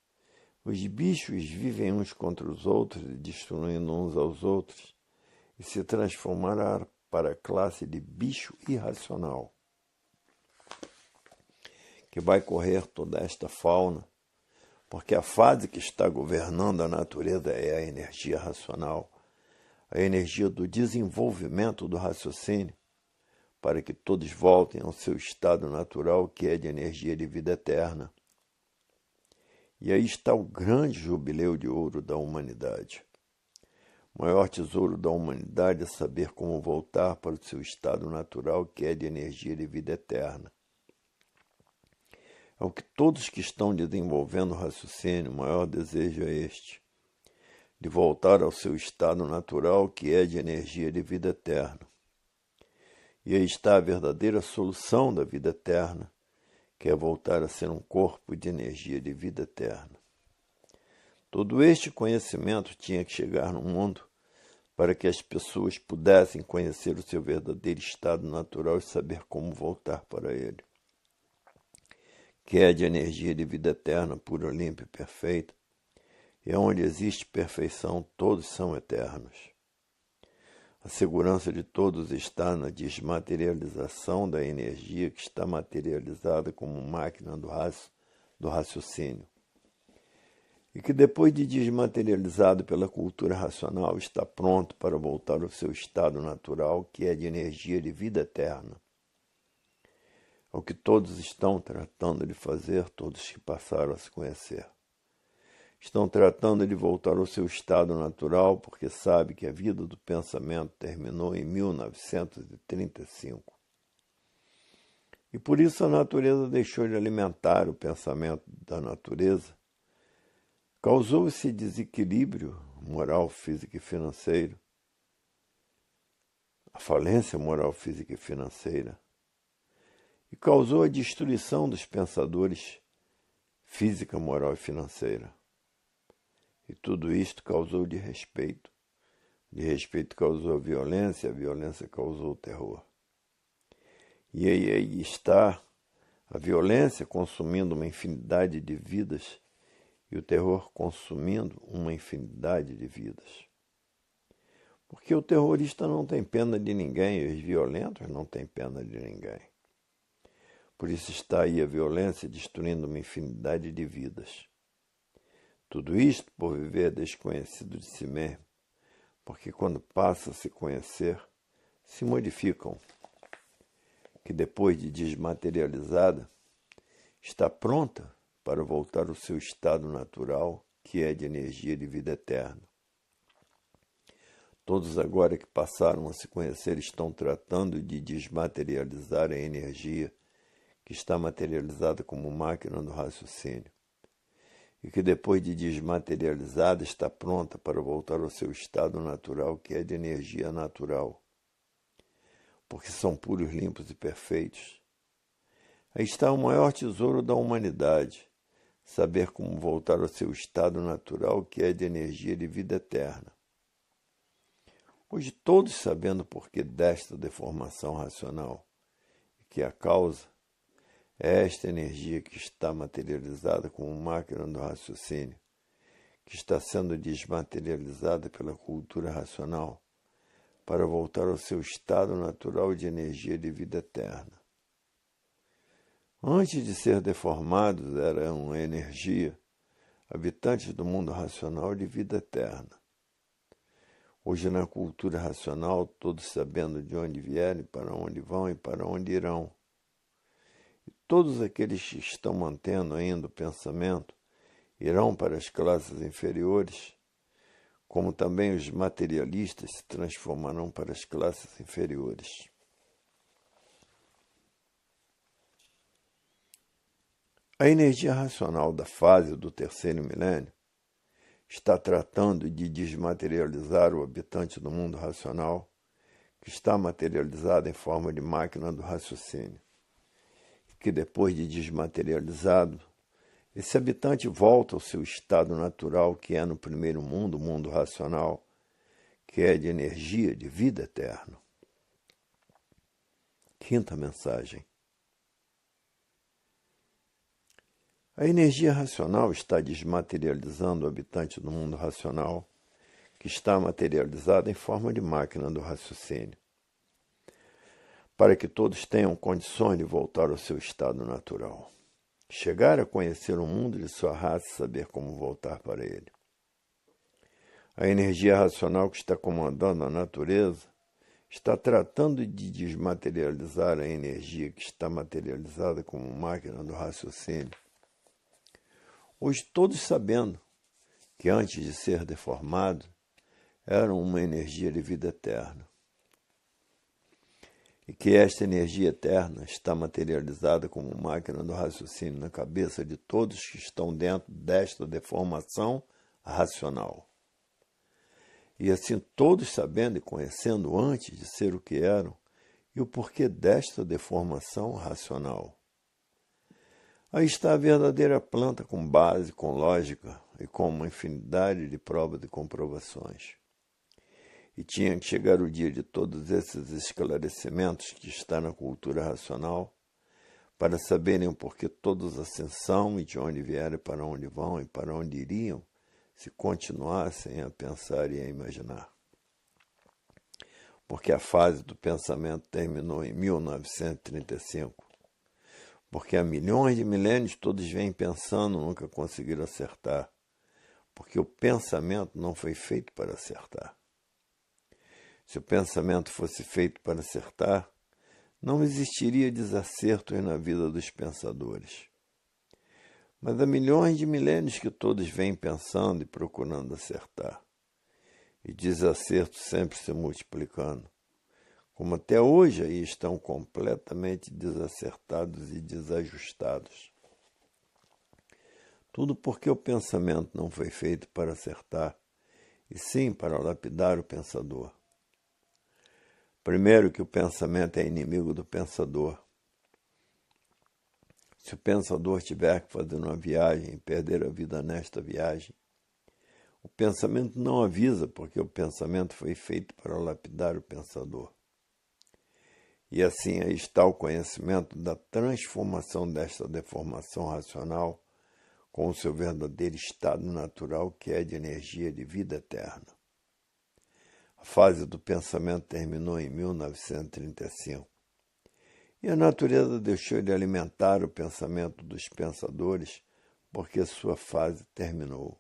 os bichos vivem uns contra os outros, destruindo uns aos outros, e se transformará para a classe de bicho irracional, que vai correr toda esta fauna, porque a fase que está governando a natureza é a energia racional, a energia do desenvolvimento do raciocínio, para que todos voltem ao seu estado natural, que é de energia de vida eterna. E aí está o grande jubileu de ouro da humanidade. O maior tesouro da humanidade é saber como voltar para o seu estado natural, que é de energia de vida eterna. É o que todos que estão desenvolvendo o raciocínio, o maior desejo é este, de voltar ao seu estado natural, que é de energia de vida eterna. E aí está a verdadeira solução da vida eterna, que é voltar a ser um corpo de energia de vida eterna. Todo este conhecimento tinha que chegar no mundo para que as pessoas pudessem conhecer o seu verdadeiro estado natural e saber como voltar para ele, que é de energia de vida eterna, pura, limpa e perfeita, e onde existe perfeição, todos são eternos. A segurança de todos está na desmaterialização da energia que está materializada como máquina do raciocínio. E que depois de desmaterializado pela cultura racional, está pronto para voltar ao seu estado natural, que é de energia de vida eterna. É o que todos estão tratando de fazer, todos que passaram a se conhecer. Estão tratando de voltar ao seu estado natural porque sabe que a vida do pensamento terminou em 1935. E por isso a natureza deixou de alimentar o pensamento da natureza. Causou esse desequilíbrio moral, físico e financeiro. A falência moral, física e financeira, e causou a destruição dos pensadores física, moral e financeira. E tudo isto causou desrespeito. Desrespeito causou a violência causou o terror. E aí está a violência consumindo uma infinidade de vidas e o terror consumindo uma infinidade de vidas. Porque o terrorista não tem pena de ninguém, e os violentos não têm pena de ninguém. Por isso está aí a violência destruindo uma infinidade de vidas. Tudo isto por viver desconhecido de si mesmo, porque quando passa a se conhecer, se modificam, que depois de desmaterializada, está pronta para voltar ao seu estado natural, que é de energia de vida eterna. Todos agora que passaram a se conhecer estão tratando de desmaterializar a energia que está materializada como máquina do raciocínio, e que depois de desmaterializada está pronta para voltar ao seu estado natural, que é de energia natural, porque são puros, limpos e perfeitos. Aí está o maior tesouro da humanidade, saber como voltar ao seu estado natural, que é de energia de vida eterna. Hoje todos sabendo o porquê desta deformação racional, e que a causa é esta energia que está materializada como máquina do raciocínio, que está sendo desmaterializada pela cultura racional, para voltar ao seu estado natural de energia de vida eterna. Antes de ser deformados, eram energia, habitantes do mundo racional de vida eterna. Hoje, na cultura racional, todos sabendo de onde vierem, para onde vão e para onde irão. E todos aqueles que estão mantendo ainda o pensamento irão para as classes inferiores, como também os materialistas se transformarão para as classes inferiores. A energia racional da fase do terceiro milênio está tratando de desmaterializar o habitante do mundo racional, que está materializado em forma de máquina do raciocínio, e que depois de desmaterializado, esse habitante volta ao seu estado natural, que é no primeiro mundo, o mundo racional, que é de energia, de vida eterna. Quinta mensagem. A energia racional está desmaterializando o habitante do mundo racional, que está materializado em forma de máquina do raciocínio, para que todos tenham condições de voltar ao seu estado natural. Chegar a conhecer o mundo de sua raça e saber como voltar para ele. A energia racional que está comandando a natureza está tratando de desmaterializar a energia que está materializada como máquina do raciocínio. Hoje todos sabendo que antes de ser deformado, eram uma energia de vida eterna. E que esta energia eterna está materializada como máquina do raciocínio na cabeça de todos que estão dentro desta deformação racional. E assim todos sabendo e conhecendo antes de ser o que eram e o porquê desta deformação racional. Aí está a verdadeira planta com base, com lógica e com uma infinidade de provas e comprovações. E tinha que chegar o dia de todos esses esclarecimentos que está na cultura racional, para saberem o porquê todos assim são e de onde vieram, para onde vão e para onde iriam, se continuassem a pensar e a imaginar. Porque a fase do pensamento terminou em 1935. Porque há milhões de milênios todos vêm pensando, nunca conseguiram acertar. Porque o pensamento não foi feito para acertar. Se o pensamento fosse feito para acertar, não existiria desacertos na vida dos pensadores. Mas há milhões de milênios que todos vêm pensando e procurando acertar. E desacertos sempre se multiplicando. Como até hoje aí estão completamente desacertados e desajustados. Tudo porque o pensamento não foi feito para acertar, e sim para lapidar o pensador. Primeiro, que o pensamento é inimigo do pensador. Se o pensador tiver que fazer uma viagem e perder a vida nesta viagem, o pensamento não avisa, porque o pensamento foi feito para lapidar o pensador. E assim aí está o conhecimento da transformação desta deformação racional com o seu verdadeiro estado natural, que é de energia de vida eterna. A fase do pensamento terminou em 1935. E a natureza deixou de alimentar o pensamento dos pensadores, porque sua fase terminou.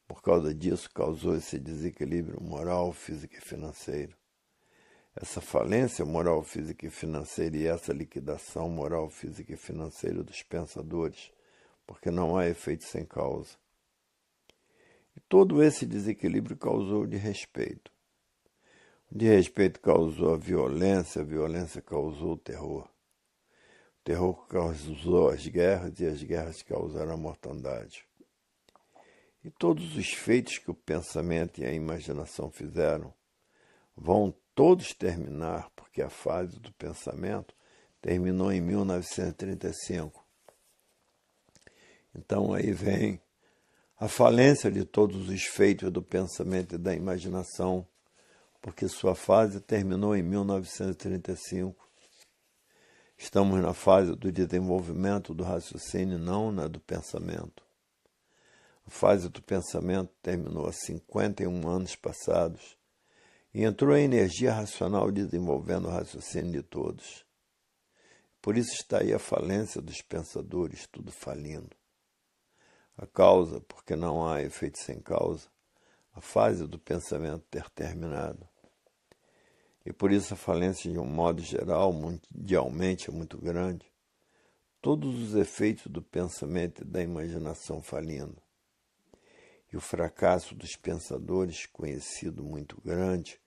Por causa disso, causou esse desequilíbrio moral, físico e financeiro. Essa falência moral, física e financeira e essa liquidação moral, física e financeira dos pensadores, porque não há efeito sem causa. E todo esse desequilíbrio causou o desrespeito. O desrespeito causou a violência causou o terror causou as guerras e as guerras causaram a mortandade. E todos os feitos que o pensamento e a imaginação fizeram vão todos terminar, porque a fase do pensamento terminou em 1935. Então aí vem a falência de todos os feitos do pensamento e da imaginação, porque sua fase terminou em 1935. Estamos na fase do desenvolvimento do raciocínio, não na do pensamento. A fase do pensamento terminou há 51 anos passados e entrou a energia racional desenvolvendo o raciocínio de todos. Por isso está aí a falência dos pensadores, tudo falindo. A causa, porque não há efeito sem causa, a fase do pensamento ter terminado. E por isso a falência, de um modo geral, mundialmente é muito grande. Todos os efeitos do pensamento e da imaginação falindo. E o fracasso dos pensadores, conhecido muito grande,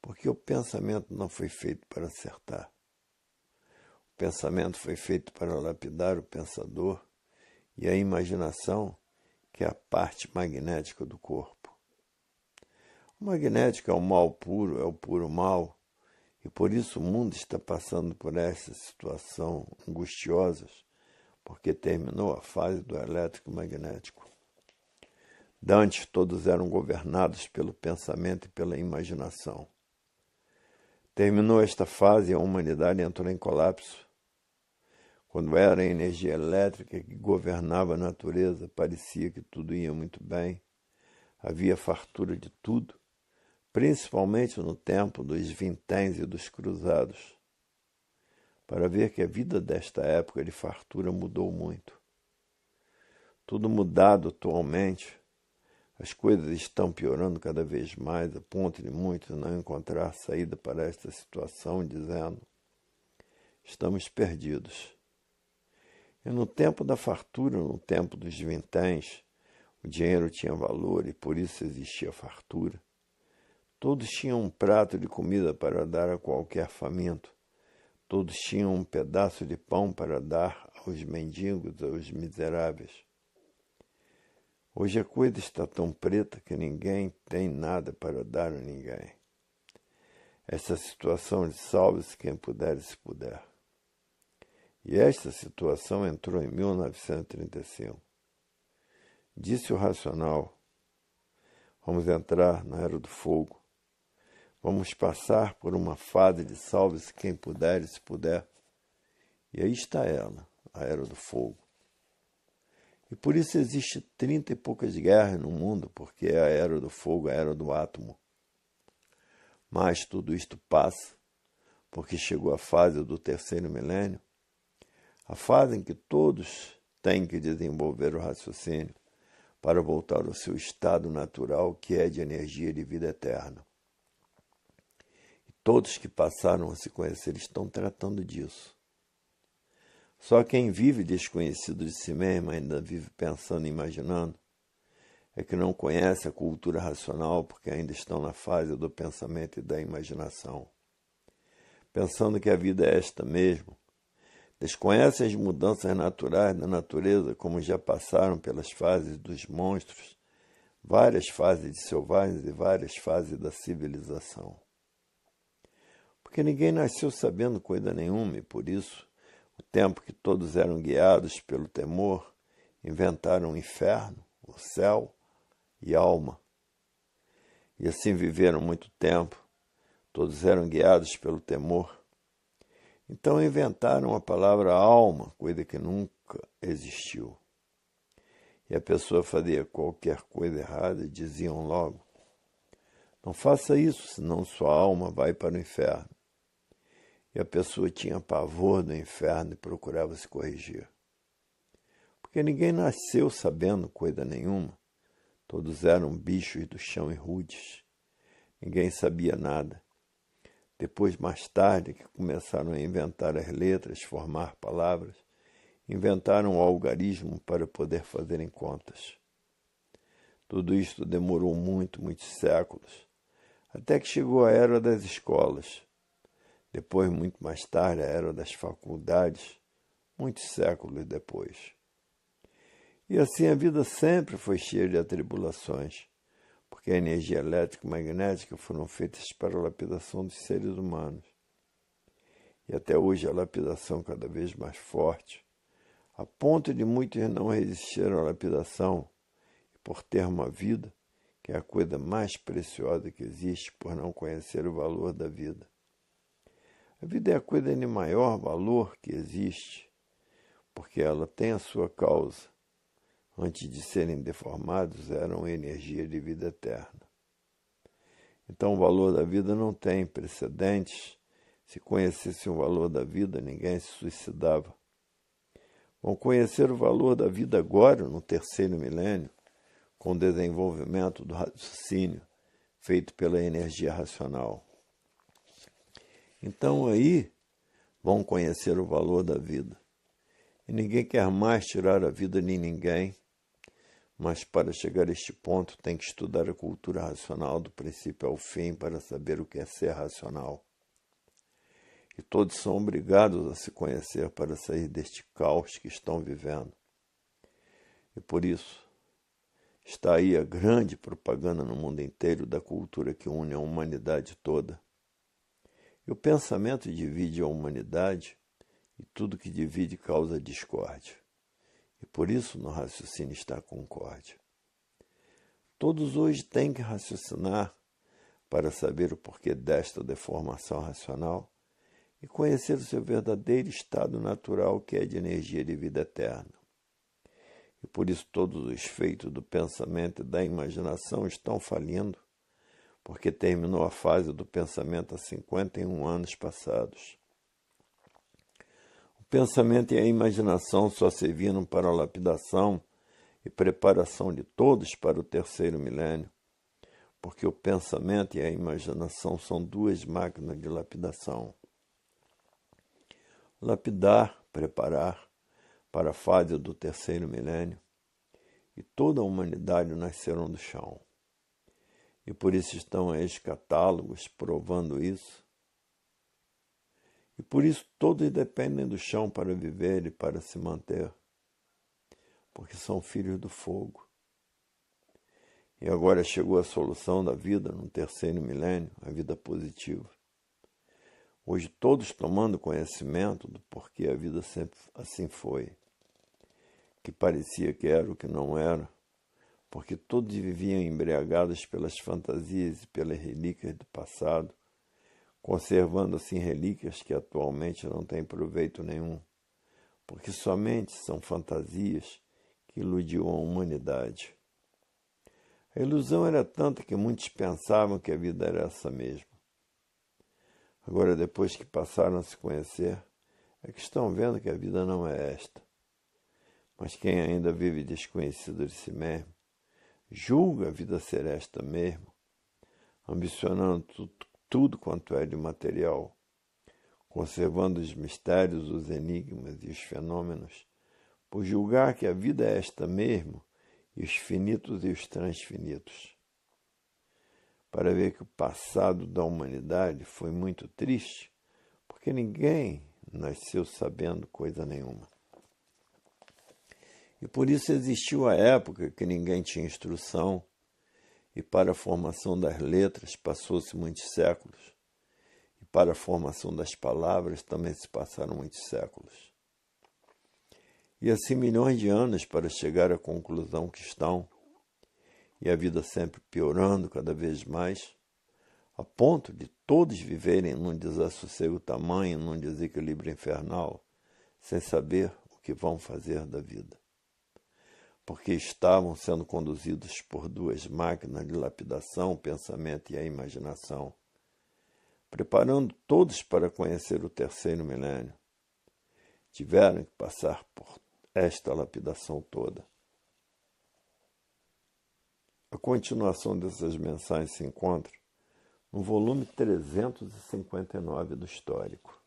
porque o pensamento não foi feito para acertar. O pensamento foi feito para lapidar o pensador e a imaginação, que é a parte magnética do corpo. O magnético é o mal puro, é o puro mal, e por isso o mundo está passando por essa situação angustiosa, porque terminou a fase do elétrico magnético. Dantes todos eram governados pelo pensamento e pela imaginação. Terminou esta fase e a humanidade entrou em colapso. Quando era a energia elétrica que governava a natureza, parecia que tudo ia muito bem. Havia fartura de tudo, principalmente no tempo dos vinténs e dos cruzados. Para ver que a vida desta época de fartura mudou muito. Tudo mudado atualmente. As coisas estão piorando cada vez mais, a ponto de muitos não encontrar saída para esta situação, dizendo: estamos perdidos. E no tempo da fartura, no tempo dos vinténs, o dinheiro tinha valor e por isso existia fartura. Todos tinham um prato de comida para dar a qualquer faminto. Todos tinham um pedaço de pão para dar aos mendigos, aos miseráveis. Hoje a coisa está tão preta que ninguém tem nada para dar a ninguém. Essa situação de salve-se quem puder e se puder. E esta situação entrou em 1935. Disse o racional: vamos entrar na Era do Fogo. Vamos passar por uma fase de salve-se quem puder e se puder. E aí está ela, a Era do Fogo. E por isso existe 30 e poucas guerras no mundo, porque é a Era do Fogo, a Era do Átomo. Mas tudo isto passa, porque chegou a fase do terceiro milênio, a fase em que todos têm que desenvolver o raciocínio para voltar ao seu estado natural, que é de energia de vida eterna. E todos que passaram a se conhecer estão tratando disso. Só quem vive desconhecido de si mesmo, ainda vive pensando e imaginando, é que não conhece a cultura racional, porque ainda estão na fase do pensamento e da imaginação. Pensando que a vida é esta mesmo, desconhecem as mudanças naturais da natureza, como já passaram pelas fases dos monstros, várias fases de selvagens e várias fases da civilização. Porque ninguém nasceu sabendo coisa nenhuma, e por isso, o tempo que todos eram guiados pelo temor, inventaram o inferno, o céu e a alma. E assim viveram muito tempo, todos eram guiados pelo temor. Então inventaram a palavra alma, coisa que nunca existiu. E a pessoa fazia qualquer coisa errada e diziam logo: não faça isso, senão sua alma vai para o inferno. E a pessoa tinha pavor do inferno e procurava se corrigir. Porque ninguém nasceu sabendo coisa nenhuma. Todos eram bichos do chão e rudes. Ninguém sabia nada. Depois, mais tarde, que começaram a inventar as letras, formar palavras, inventaram o algarismo para poder fazerem contas. Tudo isto demorou muitos séculos, até que chegou a era das escolas. Depois, muito mais tarde, a era das faculdades, muitos séculos depois. E assim a vida sempre foi cheia de atribulações, porque a energia elétrica e magnética foram feitas para a lapidação dos seres humanos. E até hoje a lapidação cada vez mais forte, a ponto de muitos não resistirem à lapidação, e por ter uma vida, que é a coisa mais preciosa que existe, por não conhecer o valor da vida. A vida é a coisa de maior valor que existe, porque ela tem a sua causa. Antes de serem deformados, eram energia de vida eterna. Então o valor da vida não tem precedentes. Se conhecesse o valor da vida, ninguém se suicidava. Vão conhecer o valor da vida agora, no terceiro milênio, com o desenvolvimento do raciocínio, feito pela energia racional. Então aí vão conhecer o valor da vida. E ninguém quer mais tirar a vida de ninguém, mas para chegar a este ponto tem que estudar a cultura racional do princípio ao fim para saber o que é ser racional. E todos são obrigados a se conhecer para sair deste caos que estão vivendo. E por isso está aí a grande propaganda no mundo inteiro da cultura que une a humanidade toda. E o pensamento divide a humanidade, e tudo que divide causa discórdia. E por isso no raciocínio está a concórdia. Todos hoje têm que raciocinar para saber o porquê desta deformação racional e conhecer o seu verdadeiro estado natural, que é de energia de vida eterna. E por isso todos os feitos do pensamento e da imaginação estão falindo, porque terminou a fase do pensamento há 51 anos passados. O pensamento e a imaginação só serviram para a lapidação e preparação de todos para o terceiro milênio, porque o pensamento e a imaginação são duas máquinas de lapidação. Lapidar, preparar para a fase do terceiro milênio, e toda a humanidade nasceram do chão. E por isso estão aí os catálogos provando isso. E por isso todos dependem do chão para viver e para se manter, porque são filhos do fogo. E agora chegou a solução da vida no terceiro milênio, a vida positiva. Hoje todos tomando conhecimento do porquê a vida sempre assim foi, que parecia que era o que não era, porque todos viviam embriagados pelas fantasias e pelas relíquias do passado, conservando assim relíquias que atualmente não têm proveito nenhum, porque somente são fantasias que iludiam a humanidade. A ilusão era tanta que muitos pensavam que a vida era essa mesma. Agora, depois que passaram a se conhecer, é que estão vendo que a vida não é esta. Mas quem ainda vive desconhecido de si mesmo, julga a vida ser esta mesmo, ambicionando tudo quanto é de material, conservando os mistérios, os enigmas e os fenômenos, por julgar que a vida é esta mesmo, e os finitos e os transfinitos. Para ver que o passado da humanidade foi muito triste, porque ninguém nasceu sabendo coisa nenhuma. E por isso existiu a época que ninguém tinha instrução, e para a formação das letras passou-se muitos séculos. E para a formação das palavras também se passaram muitos séculos. E assim milhões de anos para chegar à conclusão que estão, e a vida sempre piorando cada vez mais, a ponto de todos viverem num desassossego tamanho, num desequilíbrio infernal, sem saber o que vão fazer da vida. Porque estavam sendo conduzidos por duas máquinas de lapidação, o pensamento e a imaginação, preparando todos para conhecer o terceiro milênio. Tiveram que passar por esta lapidação toda. A continuação dessas mensagens se encontra no volume 359 do Histórico.